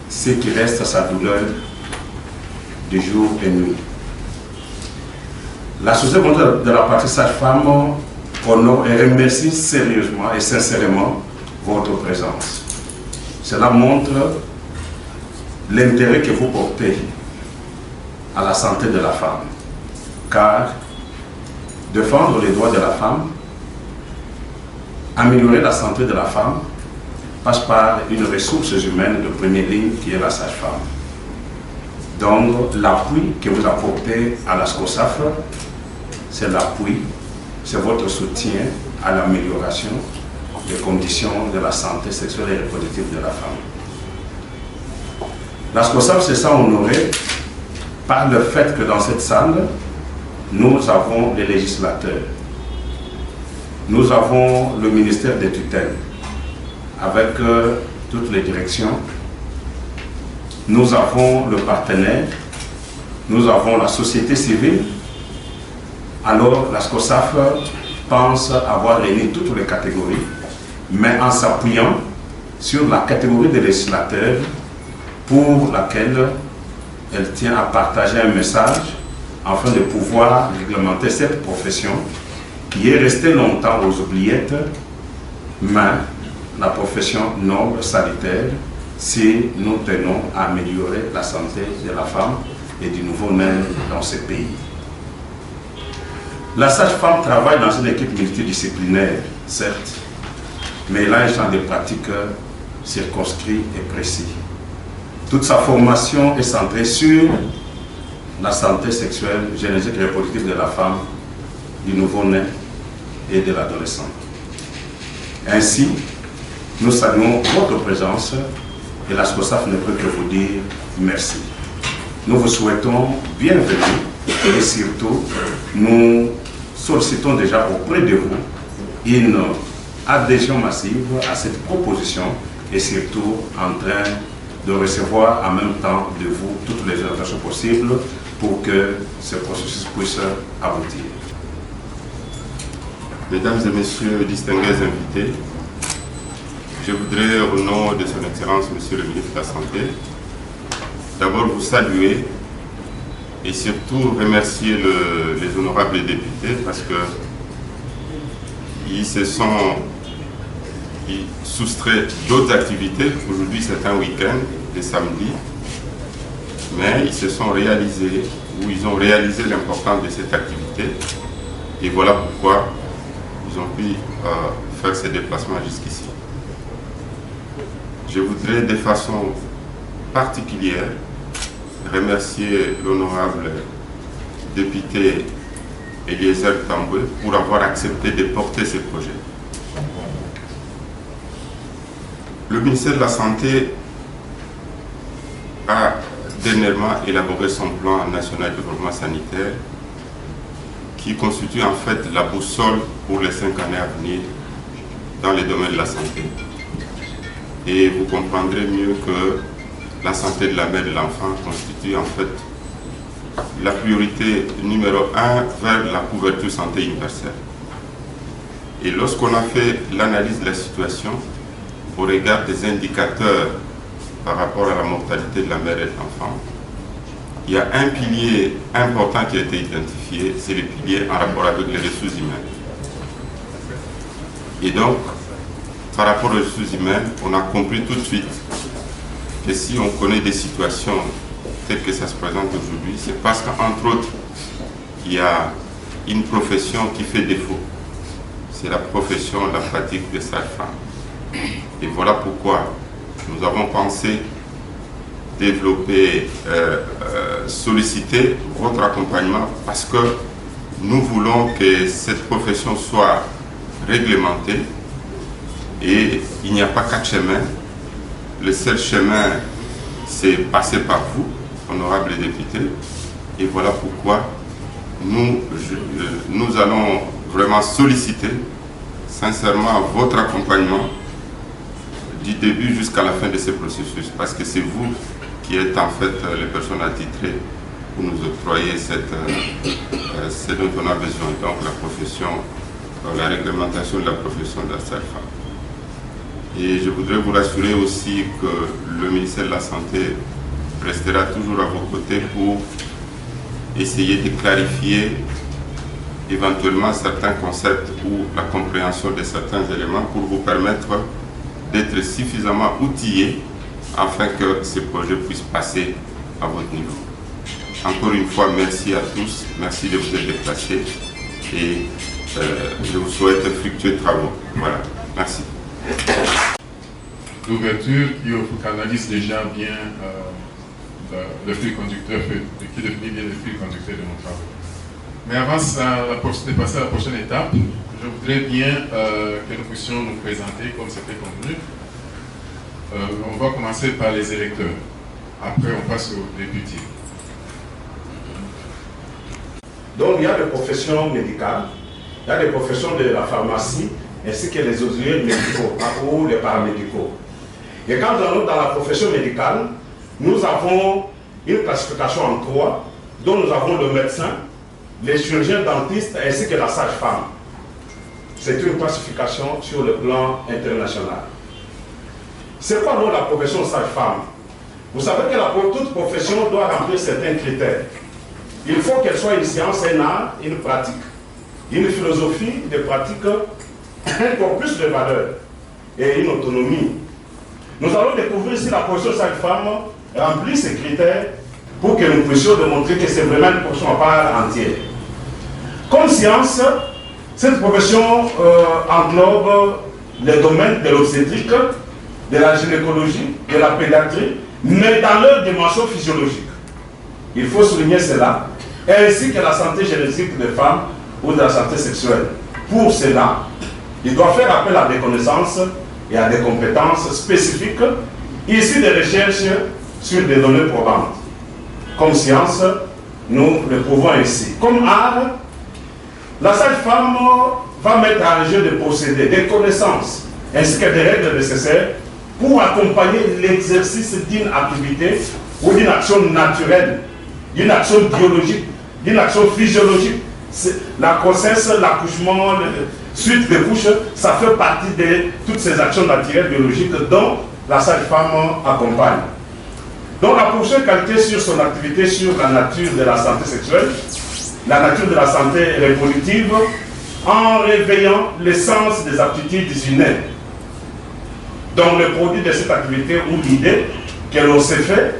ce qui reste à sa douleur de jour et nuit. La société contre la pratique sage-femme honore et remercie sérieusement et sincèrement votre présence. Cela montre l'intérêt que vous portez à la santé de la femme, car défendre les droits de la femme, améliorer la santé de la femme, passe par une ressource humaine de première ligne qui est la sage-femme. Donc l'appui que vous apportez à la SCOSAF, c'est l'appui, c'est votre soutien à l'amélioration des conditions de la santé sexuelle et reproductive de la femme. La SCOSAF se sent honorée par le fait que dans cette salle, nous avons les législateurs, nous avons le ministère des tutelles, avec toutes les directions, nous avons le partenaire, nous avons la société civile. Alors la SCOSAF pense avoir réuni toutes les catégories, mais en s'appuyant sur la catégorie des législateurs pour laquelle elle tient à partager un message afin de pouvoir réglementer cette profession qui est restée longtemps aux oubliettes, mais la profession noble sanitaire si nous tenons à améliorer la santé de la femme et du nouveau-né dans ce pays. La sage-femme travaille dans une équipe multidisciplinaire, certes, mais elle a un champ de pratique circonscrit et précis. Toute sa formation est centrée sur la santé sexuelle, génétique et reproductive de la femme, du nouveau-né et de l'adolescent. Ainsi, nous saluons votre présence et la SCOSAF ne peut que vous dire merci. Nous vous souhaitons bienvenue et surtout, nous sollicitons déjà auprès de vous une adhésion massive à cette proposition et surtout en train de recevoir en même temps de vous toutes les orientations possibles pour que ce processus puisse aboutir. Mesdames et messieurs distingués invités, je voudrais au nom de son Excellence Monsieur le ministre de la Santé, d'abord vous saluer et surtout remercier les honorables députés parce que ils se sont soustraits d'autres activités. Aujourd'hui c'est un week-end, le samedi, mais ils se sont réalisés ou ils ont réalisé l'importance de cette activité et voilà pourquoi ils ont pu faire ces déplacements jusqu'ici. Je voudrais de façon particulière remercier l'honorable député Eliezer Tamboué pour avoir accepté de porter ce projet. Le ministère de la Santé a dernièrement élaboré son plan national de développement sanitaire qui constitue en fait la boussole pour les 5 années à venir dans les domaines de la santé. Et vous comprendrez mieux que la santé de la mère et de l'enfant constitue en fait la priorité numéro 1 vers la couverture santé universelle. Et lorsqu'on a fait l'analyse de la situation au regard des indicateurs par rapport à la mortalité de la mère et de l'enfant, il y a un pilier important qui a été identifié, c'est le pilier en rapport avec les ressources humaines. Et donc, par rapport aux ressources humaines, on a compris tout de suite que si on connaît des situations telles que ça se présente aujourd'hui, c'est parce qu'entre autres, il y a une profession qui fait défaut. C'est la profession, la pratique de sage-femme. Et voilà pourquoi nous avons pensé développer, solliciter votre accompagnement, parce que nous voulons que cette profession soit réglementée et il n'y a pas 4 chemins. Le seul chemin, c'est passer par vous, honorables députés, et voilà pourquoi nous allons vraiment solliciter sincèrement votre accompagnement du début jusqu'à la fin de ce processus, parce que c'est vous qui êtes en fait les personnes attitrées pour nous octroyer ce dont on a besoin, donc la profession, la réglementation de la profession de la sage-femme. Et je voudrais vous rassurer aussi que le ministère de la Santé restera toujours à vos côtés pour essayer de clarifier éventuellement certains concepts ou la compréhension de certains éléments pour vous permettre d'être suffisamment outillés afin que ce projet puisse passer à votre niveau. Encore une fois, merci à tous, merci de vous être déplacés et je vous souhaite fructueux travaux. Voilà, merci. L'ouverture qui canalise déjà bien le fil conducteur, qui définit bien le fil conducteur de nos travaux. Mais avant de passer à la prochaine étape, je voudrais bien que nous puissions nous présenter comme c'était convenu. On va commencer par les électeurs. Après, on passe aux députés. Donc, il y a des professions médicales, il y a des professions de la pharmacie, ainsi que les auxiliaires médicaux ou les paramédicaux. Et quand on entre dans la profession médicale, nous avons une classification en 3, dont nous avons le médecin, les chirurgiens dentistes ainsi que la sage-femme. C'est une classification sur le plan international. C'est quoi donc la profession sage-femme? Vous savez que toute profession doit remplir certains critères. Il faut qu'elle soit une science, un art, une pratique, une philosophie de pratique, un corpus de valeurs et une autonomie. Nous allons découvrir si la profession sage-femme remplit ces critères pour que nous puissions démontrer que c'est vraiment une profession à part entière. Comme science, cette profession englobe les domaines de l'obstétrique, de la gynécologie, de la pédiatrie, mais dans leur dimension physiologique. Il faut souligner cela, ainsi que la santé génétique des femmes ou de la santé sexuelle. Pour cela, il doit faire appel à des connaissances et à des compétences spécifiques, issues des recherches sur des données probantes. Comme science, nous le prouvons ainsi. Comme art, la sage-femme va mettre en jeu des procédés, des connaissances, ainsi que des règles nécessaires pour accompagner l'exercice d'une activité ou d'une action naturelle, d'une action biologique, d'une action physiologique. La grossesse, l'accouchement, suite des couches, ça fait partie de toutes ces actions naturelles biologiques dont la sage-femme accompagne. Donc la prochaine qualité sur son activité sur la nature de la santé sexuelle, la nature de la santé reproductive, en réveillant l'essence des aptitudes humaines. Donc le produit de cette activité ou l'idée que l'on s'est fait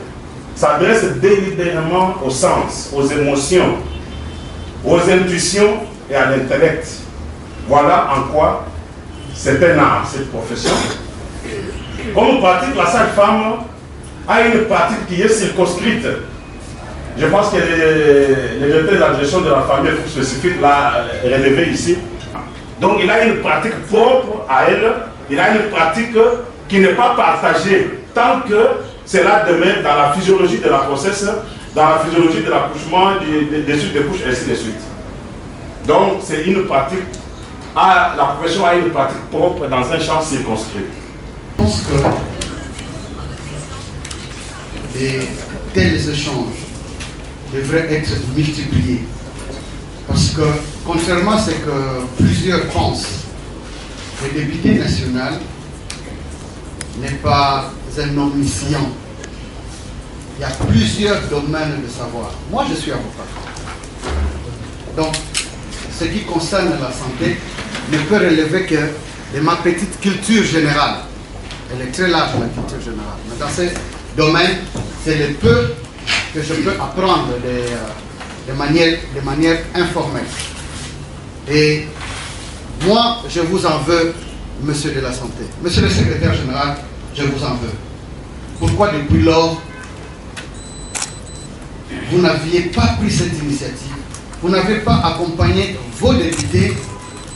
s'adresse délibérément au sens, aux émotions, aux intuitions et à l'intellect. Voilà en quoi c'est un art, cette profession. Comme pratique, la sage-femme a une pratique qui est circonscrite. Je pense que le directeur de la direction de la famille spécifique l'a relevé ici. Donc il a une pratique propre à elle, il a une pratique qui n'est pas partagée tant que cela demeure dans la physiologie de la grossesse, dans la physiologie de l'accouchement, des suites de couches, ainsi de suite. Donc c'est une pratique, la profession a une pratique propre dans un champ circonscrit. Je pense que de tels échanges devraient être multipliés. Parce que, contrairement à ce que plusieurs pensent, le député national n'est pas un omniscient. Il y a plusieurs domaines de savoir. Moi, je suis avocat. Donc, ce qui concerne la santé ne peut relever que de ma petite culture générale. Elle est très large, la culture générale. Mais dans ce domaine, c'est le peu que je peux apprendre de manière informelle. Et moi, je vous en veux, monsieur de la Santé. Monsieur le secrétaire général, je vous en veux. Pourquoi depuis lors, vous n'aviez pas pris cette initiative? Vous n'avez pas accompagné vos députés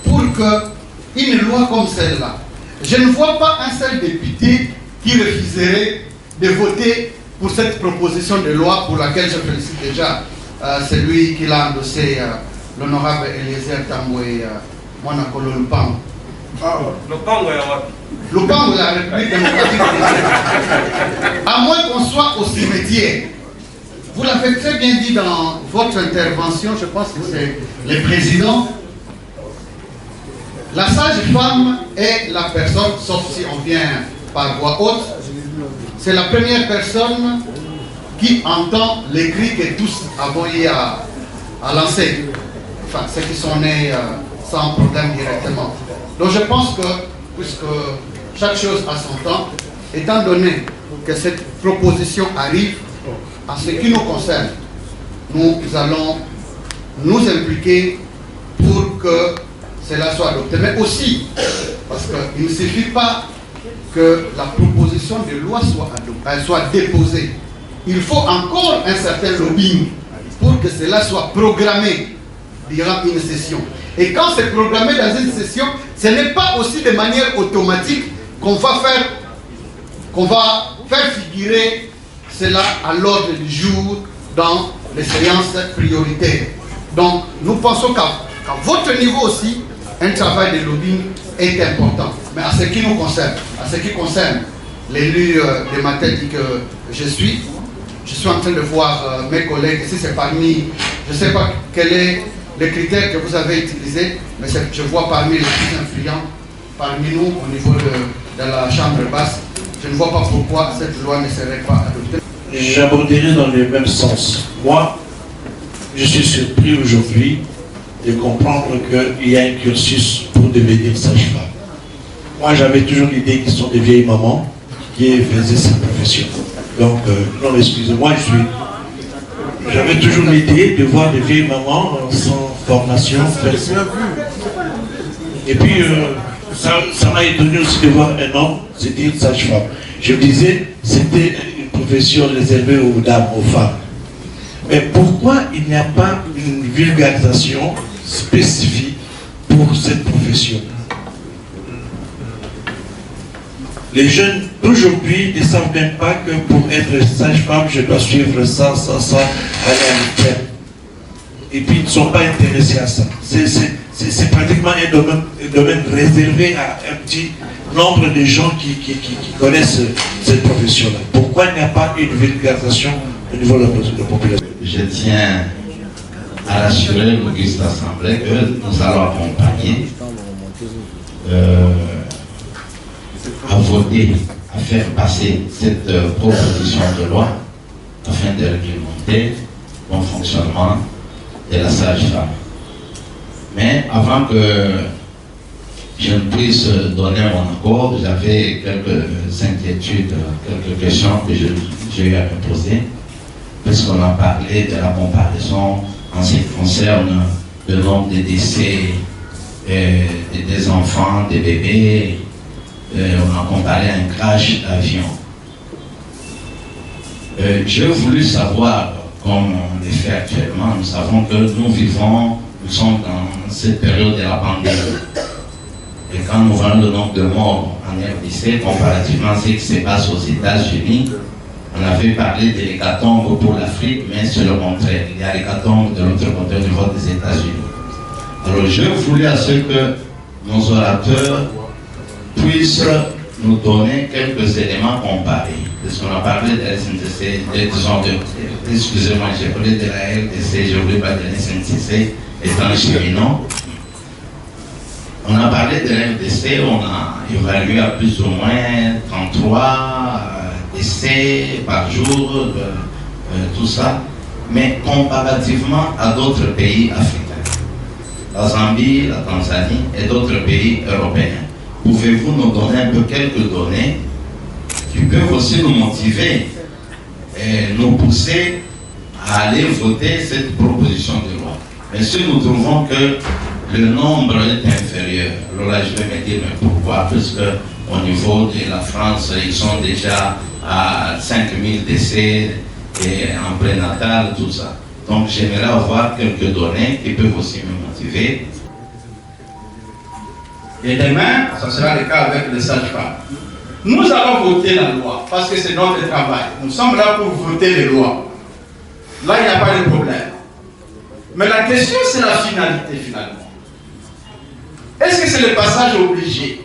pour qu'une loi comme celle-là, je ne vois pas un seul député qui refuserait de voter pour cette proposition de loi pour laquelle je félicite déjà celui qui l'a endossé, l'honorable Eliezer Tamboué Mwanakolo Lupango. Lupango de la République démocratique du Niger. À moins qu'on soit au cimetière. Vous l'avez très bien dit dans votre intervention, je pense que c'est le président. La sage-femme est la personne, sauf si on vient par voix haute, c'est la première personne qui entend les cris que tous avons eu à lancer. Enfin, ceux qui sont nés sans problème directement. Donc je pense que, puisque chaque chose a son temps, étant donné que cette proposition arrive, en ce qui nous concerne, nous allons nous impliquer pour que cela soit adopté. Mais aussi, parce qu'il ne suffit pas que la proposition de loi soit déposée. Il faut encore un certain lobbying pour que cela soit programmé durant une session. Et quand c'est programmé dans une session, ce n'est pas aussi de manière automatique qu'on va faire figurer cela à l'ordre du jour dans les séances prioritaires. Donc, nous pensons qu'à votre niveau aussi, un travail de lobbying est important. Mais à ce qui nous concerne, à ce qui concerne l'élu de ma tête que je suis en train de voir mes collègues, ici c'est parmi, je ne sais pas quel est le critère que vous avez utilisé, mais je vois parmi les plus influents, parmi nous au niveau de la Chambre basse. Je ne vois pas pourquoi cette loi ne serait pas adoptée. J'aborderai dans le même sens. Moi, je suis surpris aujourd'hui de comprendre qu'il y a un cursus pour devenir sage-femme. Moi, j'avais toujours l'idée qu'ils sont des vieilles mamans qui faisaient cette profession. Donc, non, excusez-moi, j'avais toujours l'idée de voir des vieilles mamans sans formation faire ça. Et puis, ça m'a étonné aussi de voir un homme se dire sage-femme. Je me disais, c'était une profession réservée aux dames, aux femmes. Mais pourquoi il n'y a pas une vulgarisation spécifique pour cette profession? Les jeunes d'aujourd'hui ne savent même pas que pour être sage-femme, je dois suivre ça, aller à l'ITEM. Et puis ils ne sont pas intéressés à ça. C'est pratiquement un domaine réservé à un petit nombre de gens qui connaissent cette profession-là. Pourquoi il n'y a pas une vulgarisation au niveau de la population? Je tiens à rassurer l'Auguste Assemblée que nous allons accompagner à voter, à faire passer cette proposition de loi afin de réglementer le fonctionnement de la sage-femme. Mais avant que je ne puisse donner mon accord, j'avais quelques inquiétudes, quelques questions que j'ai eu à me poser, puisqu'on a parlé de la comparaison en ce qui concerne le nombre de décès des enfants, des bébés. On a comparé un crash d'avion. J'ai voulu savoir, comme on le fait actuellement, nous savons que nous sommes dans cette période de la pandémie. Et quand nous voyons le nombre de morts en RDC, comparativement à ce qui se passe aux États-Unis, on avait parlé de l'hécatombe pour l'Afrique, mais c'est le contraire. Il y a l'hécatombe de l'autre côté au niveau des États-Unis. Alors je voulais à ce que nos orateurs puissent nous donner quelques éléments comparés. parce qu'on a parlé de la SNCC, excusez-moi, j'ai parlé de la RDC, j'ai oublié pas de la SNCC, étant cheminot. On a parlé de la RDC, on a évalué à plus ou moins 33 décès par jour, tout ça, mais comparativement à d'autres pays africains, la Zambie, la Tanzanie et d'autres pays européens. Pouvez-vous nous donner un peu quelques données qui peuvent aussi nous motiver et nous pousser à aller voter cette proposition de loi? Mais si nous trouvons que le nombre est inférieur, alors là je vais me dire mais pourquoi? Puisque au niveau de la France, ils sont déjà à 5000 décès et en prénatal, tout ça. Donc j'aimerais avoir quelques données qui peuvent aussi me motiver. Et demain, ça sera le cas avec les sages-femmes. Nous allons voter la loi parce que c'est notre travail. Nous sommes là pour voter les lois. Là, il n'y a pas de problème. Mais la question, c'est la finalité finalement. Est-ce que c'est le passage obligé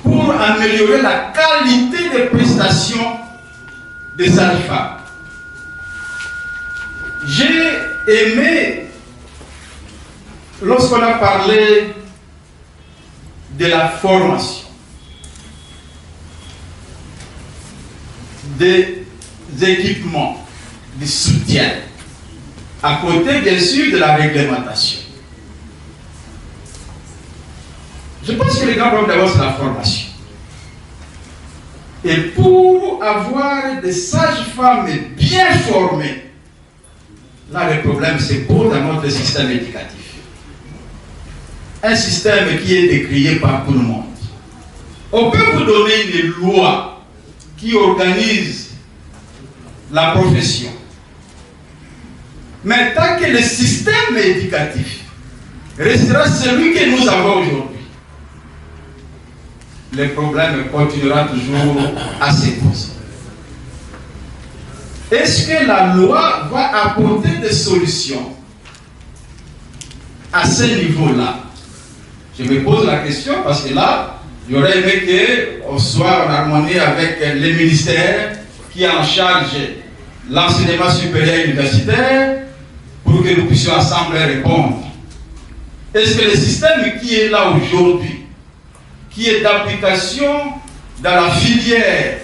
pour améliorer la qualité des prestations des sages-femmes? J'ai aimé, lorsqu'on a parlé de la formation, des équipements, du soutien, à côté bien sûr de la réglementation. Je pense que le grand problème d'abord c'est la formation. Et pour avoir des sages-femmes bien formées, là le problème se pose dans notre système éducatif. Un système qui est décrié par tout le monde. On peut vous donner une loi qui organise la profession. Mais tant que le système éducatif restera celui que nous avons aujourd'hui, le problème continuera toujours à se poser. Est-ce que la loi va apporter des solutions à ce niveau-là? Je me pose la question parce que là, j'aurais aimé qu'on soit en harmonie avec les ministères qui est en charge l'enseignement supérieur universitaire pour que nous puissions ensemble répondre. Est-ce que le système qui est là aujourd'hui, qui est d'application dans la filière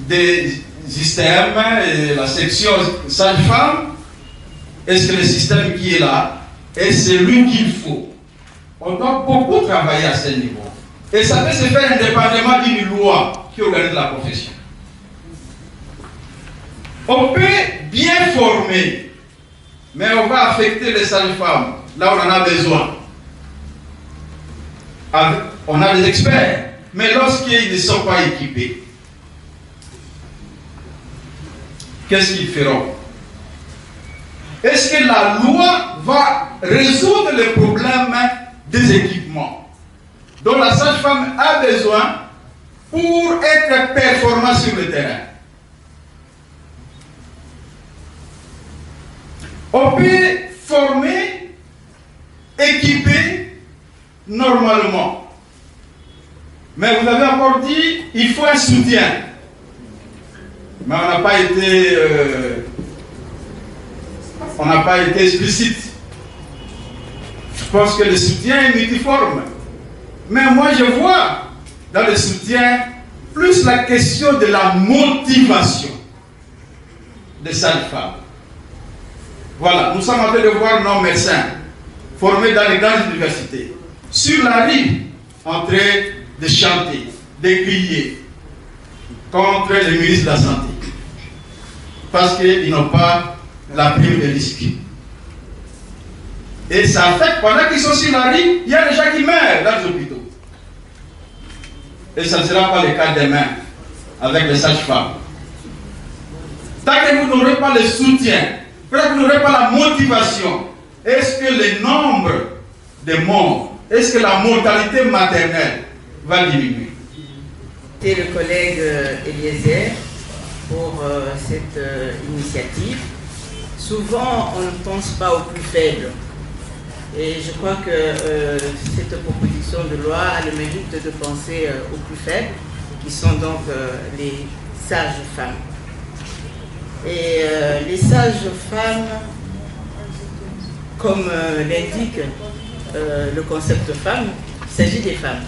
des systèmes et la section sage-femme, est-ce que le système qui est là est celui qu'il faut? On doit beaucoup travailler à ce niveau. Et ça peut se faire indépendamment d'une loi qui organise la profession. On peut bien former, mais on va affecter les sages-femmes là où on en a besoin. On a des experts, mais lorsqu'ils ne sont pas équipés, qu'est-ce qu'ils feront? Est-ce que la loi va résoudre le problème des équipements dont la sage-femme a besoin pour être performant sur le terrain? On peut former, équiper normalement. Mais vous avez encore dit, il faut un soutien. Mais on n'a pas été explicite. Je pense que le soutien est multiforme. Mais moi je vois dans le soutien plus la question de la motivation de cette femme. Voilà, nous sommes en train de voir nos médecins formés dans les grandes universités, sur la rue, en train de chanter, de crier contre le ministre de la Santé. Parce qu'ils n'ont pas la prime de risque. Et ça fait, pendant qu'ils sont sur la rue, il y a des gens qui meurent dans les hôpitaux. Et ça ne sera pas le cas demain avec les sages-femmes. Tant que vous n'aurez pas le soutien, tant que vous n'aurez pas la motivation, est-ce que le nombre de morts, est-ce que la mortalité maternelle va diminuer? Et le collègue Eliezer pour cette initiative. Souvent, on ne pense pas aux plus faibles. Et je crois que cette proposition de loi a le mérite de penser aux plus faibles, qui sont donc les sages femmes. Et les sages femmes, comme l'indique le concept femme, il s'agit des femmes.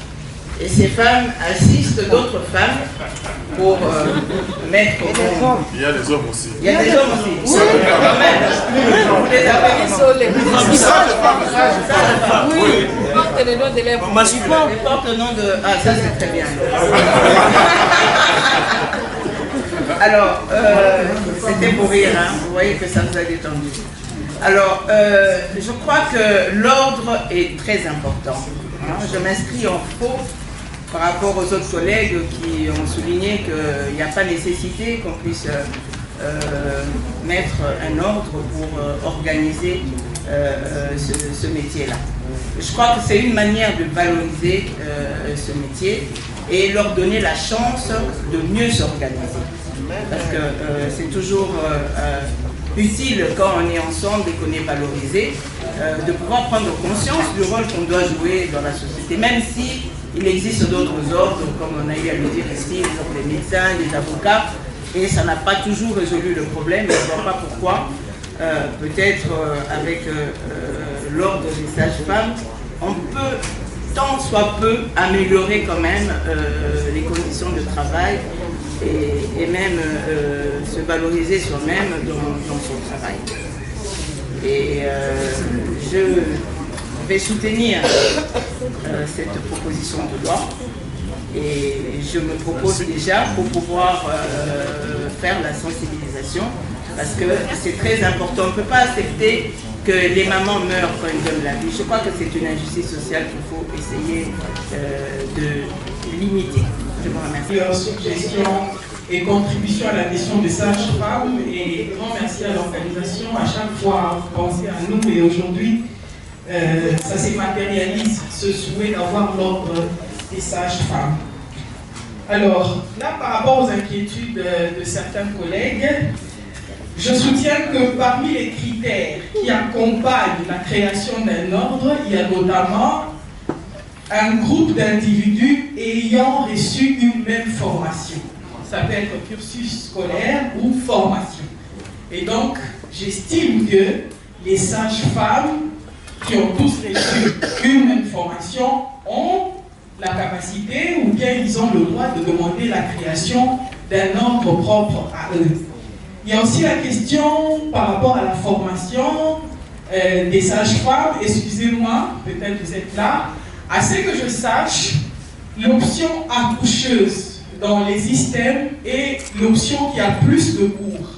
Et ces femmes assistent d'autres femmes pour mettre au monde. Il y a des hommes aussi. Il y a des hommes aussi. Oui, quand même. Vous les appelez les sages femmes. Oui. Ils portent le nom de leurs masculins. Ils portent le nom de. Ah, ça c'est très bien. Alors, c'était pour rire, hein. Vous voyez que ça nous a détendu. Alors, je crois que l'ordre est très important. Hein. Je m'inscris en faux par rapport aux autres collègues qui ont souligné qu'il n'y a pas nécessité qu'on puisse mettre un ordre pour organiser ce métier-là. Je crois que c'est une manière de valoriser ce métier et leur donner la chance de mieux s'organiser. Parce que c'est toujours utile quand on est ensemble et qu'on est valorisé, de pouvoir prendre conscience du rôle qu'on doit jouer dans la société, même si il existe d'autres ordres, comme on a eu à le dire ici, les médecins, les avocats, et ça n'a pas toujours résolu le problème, et je ne vois pas pourquoi, peut-être avec l'ordre des sages-femmes, on peut tant soit peu améliorer quand même les conditions de travail et même se valoriser soi-même dans son travail. Et je vais soutenir cette proposition de loi et je me propose déjà pour pouvoir faire la sensibilisation parce que c'est très important. On ne peut pas accepter que les mamans meurent quand elles donnent la vie. Je crois que c'est une injustice sociale qu'il faut essayer de limiter. Je vous remercie. Leurs suggestions et contributions à la question des sages-femmes et grand merci à l'organisation. À chaque fois, penser à nous et aujourd'hui, ça se matérialise, ce souhait d'avoir l'ordre des sages-femmes. Alors, là, par rapport aux inquiétudes de certains collègues, je soutiens que parmi les critères qui accompagnent la création d'un ordre, il y a notamment un groupe d'individus ayant reçu une même formation. Ça peut être cursus scolaire ou formation. Et donc, j'estime que les sages-femmes qui ont tous reçu une même formation ont la capacité ou bien ils ont le droit de demander la création d'un ordre propre à eux. Il y a aussi la question par rapport à la formation des sages-femmes. Excusez-moi, peut-être vous êtes là. À ce que je sache, l'option accoucheuse dans les systèmes est l'option qui a plus de cours.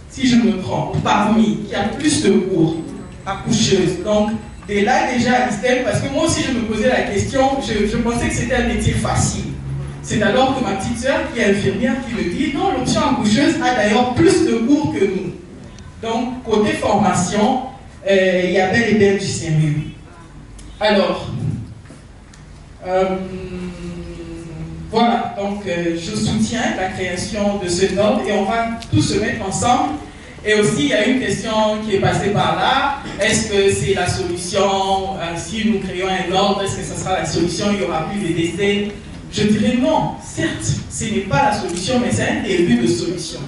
Si je me trompe, parmi, qui a plus de cours, accoucheuse. Donc, dès là déjà à l'ISTEM, parce que moi aussi je me posais la question, je pensais que c'était un métier facile. C'est alors que ma petite sœur, qui est infirmière, qui me dit non, l'option accoucheuse a d'ailleurs plus de cours que nous. Donc, côté formation, il y a bel et bien du sérieux. Alors, voilà, donc je soutiens la création de ce ordre et on va tous se mettre ensemble. Et aussi, il y a une question qui est passée par là. Est-ce que c'est la solution, si nous créons un ordre, est-ce que ce sera la solution, il n'y aura plus de décès? Je dirais non. Certes, ce n'est pas la solution, mais c'est un début de solution.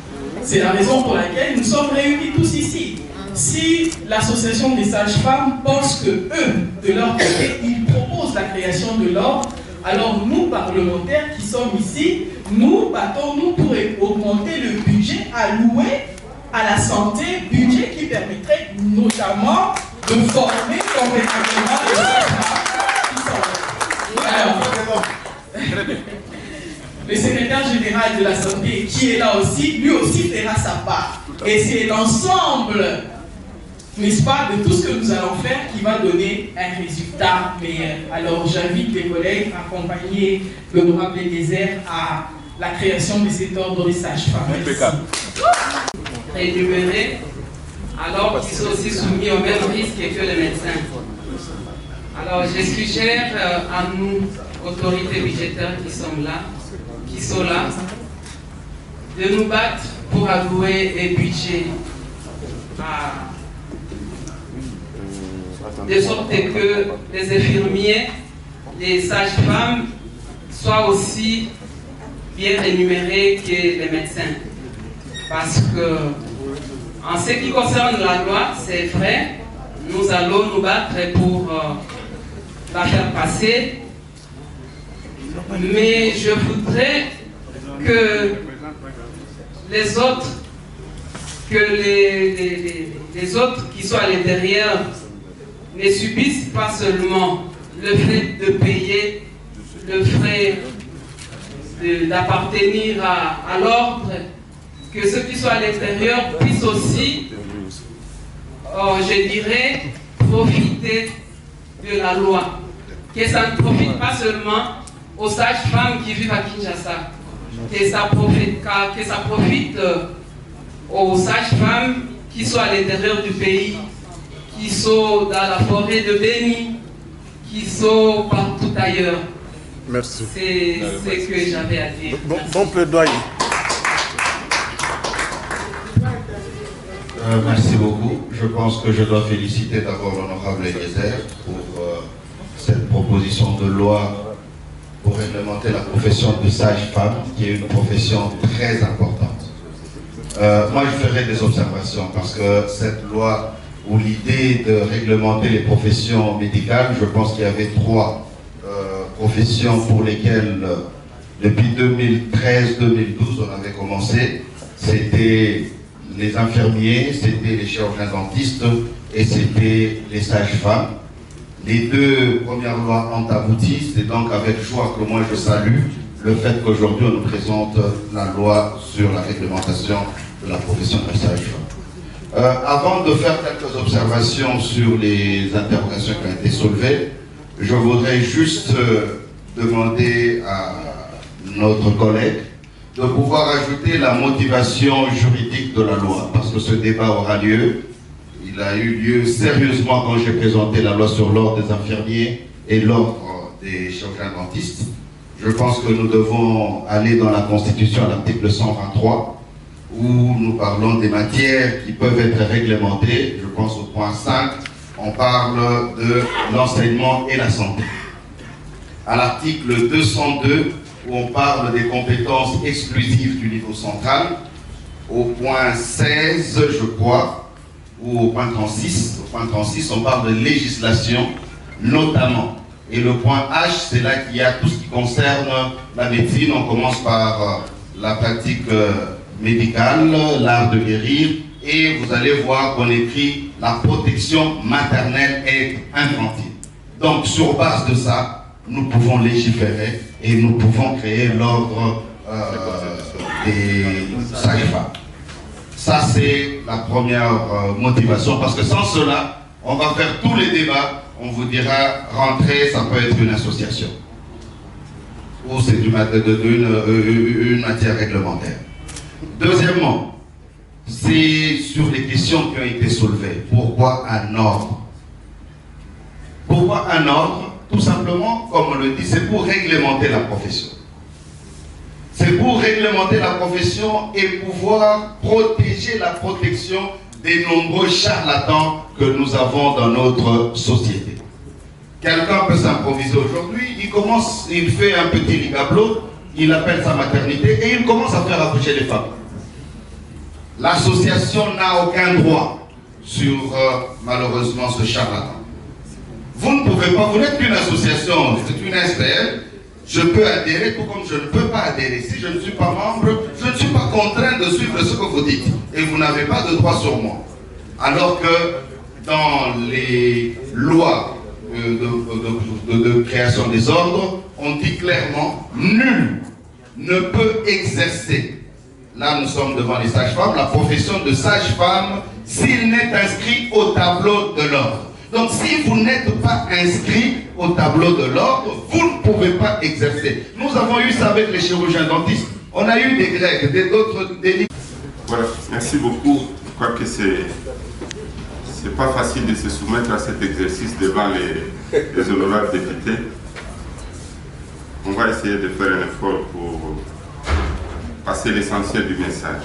C'est la raison pour laquelle nous sommes réunis tous ici. Si l'association des sages-femmes pense que eux, de leur côté, ils proposent la création de l'ordre, alors nous, parlementaires qui sommes ici, nous battons-nous pour augmenter le budget alloué à la santé, budget qui permettrait notamment de former convenablement les sages-femmes qui sont là. Alors, le secrétaire général de la santé qui est là aussi, lui aussi fera sa part. Et c'est l'ensemble, n'est-ce pas, de tout ce que nous allons faire qui va donner un résultat meilleur. Alors j'invite les collègues à accompagner l'honorable Eliezer à la création de cet ordre des sages-femmes. Rémunérés, alors qu'ils sont aussi soumis au même risque que les médecins. Alors je suggère à nous, autorités budgétaires qui sont là, de nous battre pour allouer des budgets de sorte que les infirmiers, les sages-femmes soient aussi bien rémunérés que les médecins. Parce que, en ce qui concerne la loi, c'est vrai, nous allons nous battre pour la faire passer. Mais je voudrais que les autres, les autres qui sont à l'intérieur ne subissent pas seulement le fait de payer, le fait d'appartenir à l'ordre, que ceux qui sont à l'intérieur puissent aussi, je dirais, profiter de la loi. Que ça ne profite pas seulement aux sages-femmes qui vivent à Kinshasa, que ça profite aux sages-femmes qui sont à l'intérieur du pays, qui sont dans la forêt de Béni, qui sont partout ailleurs. Merci. C'est ce que j'avais à dire. Bon plaidoyer. Merci beaucoup. Je pense que je dois féliciter d'abord l'honorable Eliezer pour cette proposition de loi pour réglementer la profession de sage-femme, qui est une profession très importante. Moi, je ferai des observations parce que cette loi, ou l'idée de réglementer les professions médicales, je pense qu'il y avait 3 professions pour lesquelles, depuis 2013-2012, on avait commencé. C'était les infirmiers, c'était les chirurgiens dentistes et c'était les sages-femmes. Les 2 premières lois ont abouti, c'est donc avec joie que moi je salue le fait qu'aujourd'hui on nous présente la loi sur la réglementation de la profession de sage-femme. Avant de faire quelques observations sur les interrogations qui ont été soulevées, je voudrais juste demander à notre collègue de pouvoir ajouter la motivation juridique de la loi, parce que ce débat aura lieu. Il a eu lieu sérieusement quand j'ai présenté la loi sur l'ordre des infirmiers et l'ordre des chirurgiens dentistes. Je pense que nous devons aller dans la Constitution à l'article 123, où nous parlons des matières qui peuvent être réglementées. Je pense au point 5, on parle de l'enseignement et la santé. À l'article 202, où on parle des compétences exclusives du niveau central, au point 16, je crois, ou au point 36, on parle de législation, notamment. Et le point H, c'est là qu'il y a tout ce qui concerne la médecine. On commence par la pratique médicale, l'art de guérir, et vous allez voir qu'on écrit la protection maternelle et infantile. Donc, sur base de ça, nous pouvons légiférer et nous pouvons créer l'ordre des sages-femmes. Ça, c'est la première motivation, parce que sans cela, on va faire tous les débats, on vous dira, rentrer, ça peut être une association. Ou c'est une matière réglementaire. Deuxièmement, c'est sur les questions qui ont été soulevées. Pourquoi un ordre? Pourquoi un ordre? Tout simplement, comme on le dit, c'est pour réglementer la profession. C'est pour réglementer la profession et pouvoir protéger la protection des nombreux charlatans que nous avons dans notre société. Quelqu'un peut s'improviser aujourd'hui, il fait un petit ligablo, il appelle sa maternité et il commence à faire accoucher les femmes. L'association n'a aucun droit sur malheureusement ce charlatan. Vous ne pouvez pas, vous n'êtes qu'une association, c'est une SPL, je peux adhérer tout comme je ne peux pas adhérer. Si je ne suis pas membre, je ne suis pas contraint de suivre ce que vous dites. Et vous n'avez pas de droit sur moi. Alors que dans les lois de création des ordres, on dit clairement, nul ne peut exercer, là nous sommes devant les sages-femmes, la profession de sage-femme s'il n'est inscrit au tableau de l'ordre. Donc si vous n'êtes pas inscrit au tableau de l'ordre, vous ne pouvez pas exercer. Nous avons eu ça avec les chirurgiens dentistes. On a eu des Grecs, d'autres délits. Voilà, merci beaucoup. Je crois que c'est pas facile de se soumettre à cet exercice devant les honorables députés. On va essayer de faire un effort pour passer l'essentiel du message.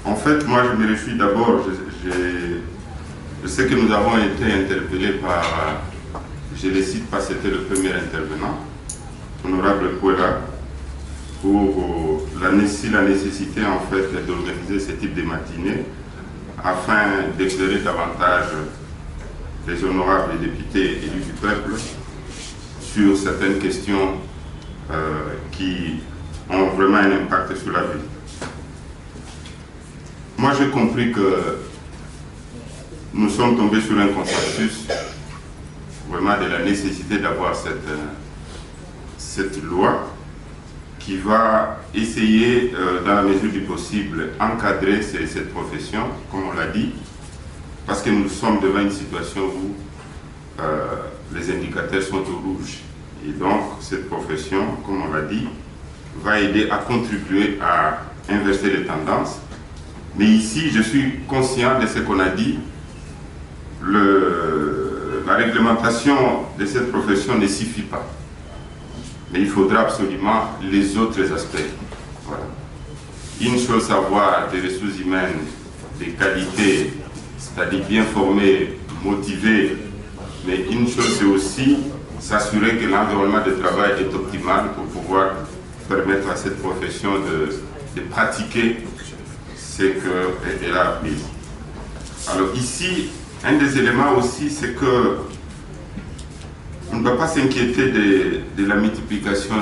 En fait, moi je me réjouis d'abord, Je sais que nous avons été interpellés par, je ne les cite pas, c'était le premier intervenant, honorable Pouela, pour la nécessité en fait d'organiser ce type de matinée afin d'éclairer davantage les honorables députés élus du peuple sur certaines questions qui ont vraiment un impact sur la vie. Moi, j'ai compris que nous sommes tombés sur un consensus vraiment de la nécessité d'avoir cette loi qui va essayer, dans la mesure du possible, encadrer cette profession, comme on l'a dit, parce que nous sommes devant une situation où les indicateurs sont au rouge. Et donc, cette profession, comme on l'a dit, va aider à contribuer à inverser les tendances. Mais ici, je suis conscient de ce qu'on a dit. La réglementation de cette profession ne suffit pas. Mais il faudra absolument les autres aspects. Voilà. Une chose, avoir des ressources humaines, des qualités, c'est-à-dire bien formées, motivées. Mais une chose, c'est aussi s'assurer que l'environnement de travail est optimal pour pouvoir permettre à cette profession de pratiquer ce qu'elle a appris. Alors ici, un des éléments aussi, c'est que on ne doit pas s'inquiéter de la multiplication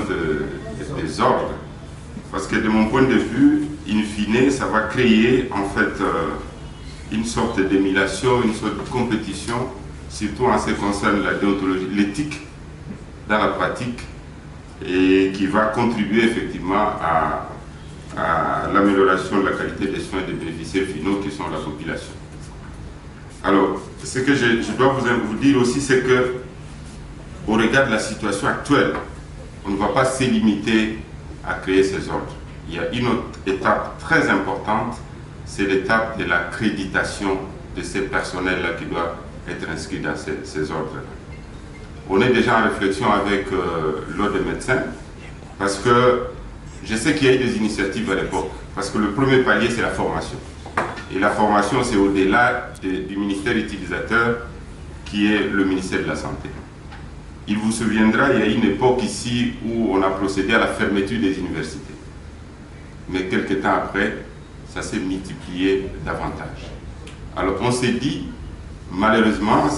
des ordres, parce que de mon point de vue, in fine, ça va créer en fait une sorte d'émulation, une sorte de compétition, surtout en ce qui concerne la déontologie, l'éthique dans la pratique, et qui va contribuer effectivement à l'amélioration de la qualité des soins des bénéficiaires finaux qui sont la population. Alors, ce que je dois vous dire aussi, c'est que au regard de la situation actuelle, on ne va pas se limiter à créer ces ordres. Il y a une autre étape très importante, c'est l'étape de l'accréditation de ces personnels-là qui doivent être inscrits dans ces ordres-là. On est déjà en réflexion avec l'ordre des médecins, parce que je sais qu'il y a eu des initiatives à l'époque, parce que le premier palier, c'est la formation. Et la formation, c'est au-delà du ministère utilisateur, qui est le ministère de la Santé. Il vous souviendra, il y a une époque ici où on a procédé à la fermeture des universités. Mais quelques temps après, ça s'est multiplié davantage. Alors on s'est dit, malheureusement,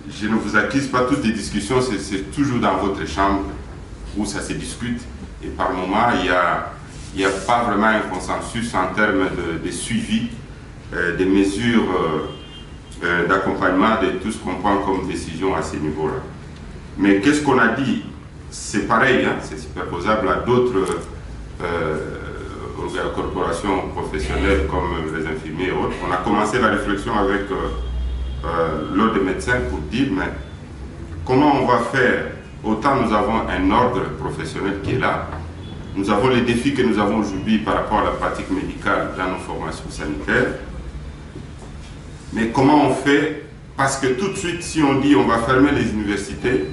je ne vous accuse pas, toutes les discussions, c'est toujours dans votre chambre où ça se discute. Et par moment, il n'y a pas vraiment un consensus en termes de suivi des mesures d'accompagnement de tout ce qu'on prend comme décision à ces niveaux-là. Mais qu'est-ce qu'on a dit? C'est pareil, hein, c'est superposable à d'autres corporations professionnelles comme les infirmiers et autres. On a commencé la réflexion avec l'ordre des médecins pour dire, mais comment on va faire? Autant nous avons un ordre professionnel qui est là, nous avons les défis que nous avons aujourd'hui par rapport à la pratique médicale dans nos formations sanitaires. Mais comment on fait? Parce que tout de suite, si on dit on va fermer les universités,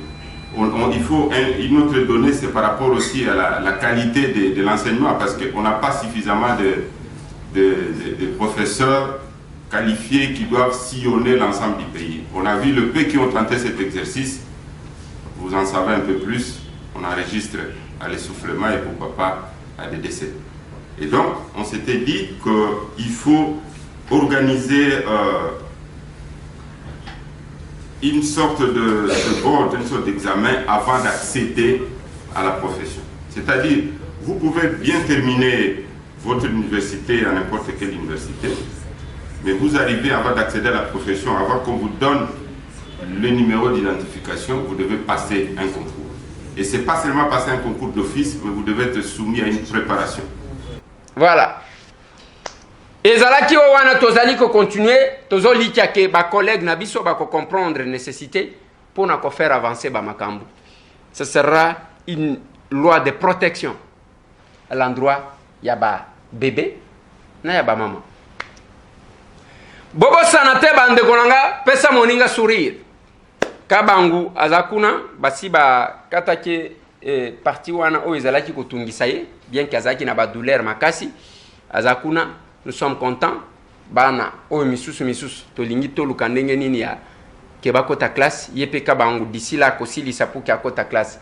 il faut une autre donnée, c'est par rapport aussi à la qualité de l'enseignement, parce qu'on n'a pas suffisamment de professeurs qualifiés qui doivent sillonner l'ensemble du pays. On a vu le peu qui ont tenté cet exercice, vous en savez un peu plus, on enregistre à l'essoufflement et pourquoi pas à des décès. Et donc, on s'était dit qu'il faut organiser une sorte de board, une sorte d'examen avant d'accéder à la profession. C'est-à-dire, vous pouvez bien terminer votre université à n'importe quelle université, mais vous arrivez avant d'accéder à la profession, avant qu'on vous donne le numéro d'identification, vous devez passer un concours. Et ce n'est pas seulement passer un concours d'office, mais vous devez être soumis à une préparation. Voilà. ezalaki o wana tozali ko continuer tozolikia ke ba collègue na biso ba ko comprendre nécessité pour na ko faire avancer ba makambo. Ce sera une loi de protection à l'endroit ya ba bébé na ya ba maman. Bobo sanate bande kolanga pesa moninga sourire. Kabangu azakuna basi ba katake parti wana o ezalaki ko tungisa ye bien que azaki na ba douleur makasi azakuna. Nous sommes contents. bana oyo misusu tolingi toluka ndenge nini ya ke bakota classe ye mpe ka bango d'ici là kosilisa pour ke akota classe.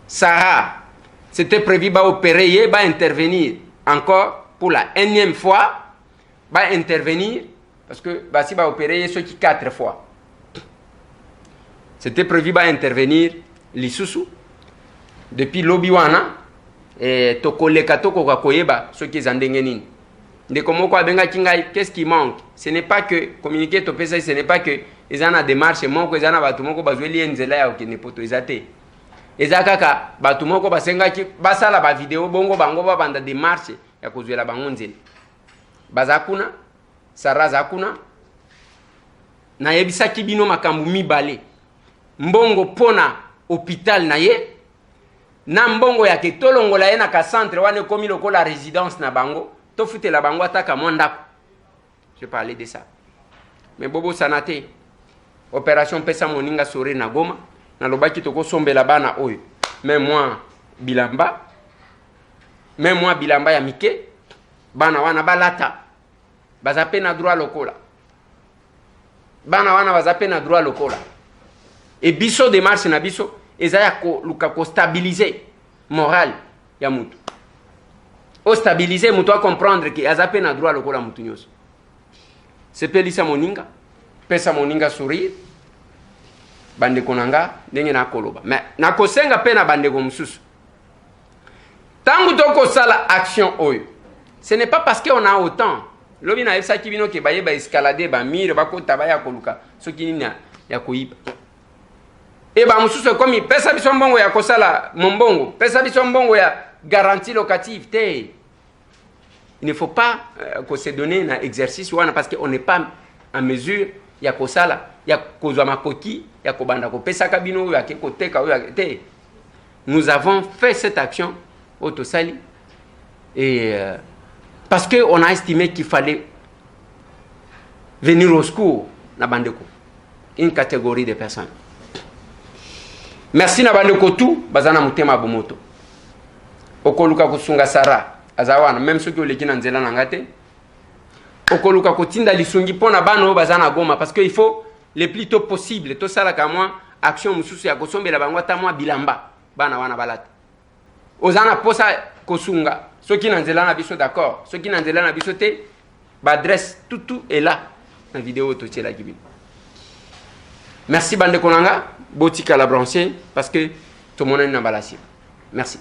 Sarah, c'était prévu opérer ye intervenir encore pour la énième fois, intervenir parce que basi opérer ye soki 4 fois. C'était prévu intervenir lisusu depuis lobi wana et tokoleka tokoka koyeba soki ezandenge nini. Ndeko moko abengaki ngai, qu'est-ce qui manque? Ce n'est pas que communiquer to pesa, ce n'est pas que ezana démarche moko ezana batu moko bazweli enzela ya okene poto ezate. Ezakaka batu moko basengaki basala ba vidéo bongo bango banda démarche ya kozwela bango nzela. Bazakuna, Sarah zakuna na yebisaki bino makambu mibale. Mbongo pona hôpital na ye na mbongo ya ketolongola ye na ka centre wane komi lokola résidence na bango. Tofute la bango ataka mondako. Je parlais de ça. Mais bobo sanate. Opération pesa moninga sore na Goma. Na lobaki toko sombe la bana oyo. Même moi bilamba. Même moi bilamba ya mike. Bana wana balata. Bazape na droit lokola. Bana wana bazape na droit lokola. Et biso démarche na biso. Ezaya ko luka ko stabiliser moral ya mutu. O stabiliser mutu a comprendre que azape na droit lokola mutu nyoso. Sepelisa moninga, pesa moninga sourire, bande konanga, ndenge na koloba. Mais na kosenga pe na bande ko mususu. Tangu toko sala action oyo. Ce n'est pas parce qu'on a autant. Lobi na efsa kibino ke baye ba escalader ba mire ba ko tabaya koluka. Soki nini ya koyiba. Et ba mususu komi pesa biso mbongo ya kosala mombongo, pesa biso mbongo ya garantie locative te. Il ne faut pas se donner un exercice parce qu'on n'est pas en mesure ya kosala ya kozwa makoki ya kobanda ko pesa kabino ya koteka te. Nous avons fait cette action au Tosali et parce que on a estimé qu'il fallait venir au secours na bandeko une catégorie de personnes. Merci na bandeko tout bazana mutema bomoto. Okoluka kusunga Sarah azawana même ceux qui ont les na nzela na ngate okoluka kotinda lisungi pona bano bazana Goma parce que il faut le plus tôt possible to sala ka moi action mususu ya kosombela bango ta moi bilamba bana wana balata ozana posa kosunga ceux qui na nzela na biso d'accord ceux qui na nzela na biso te ba adresse tout est là na vidéo to tela kibi. Merci bande konanga botika la brancher parce que tout le monde est na balasi. Merci.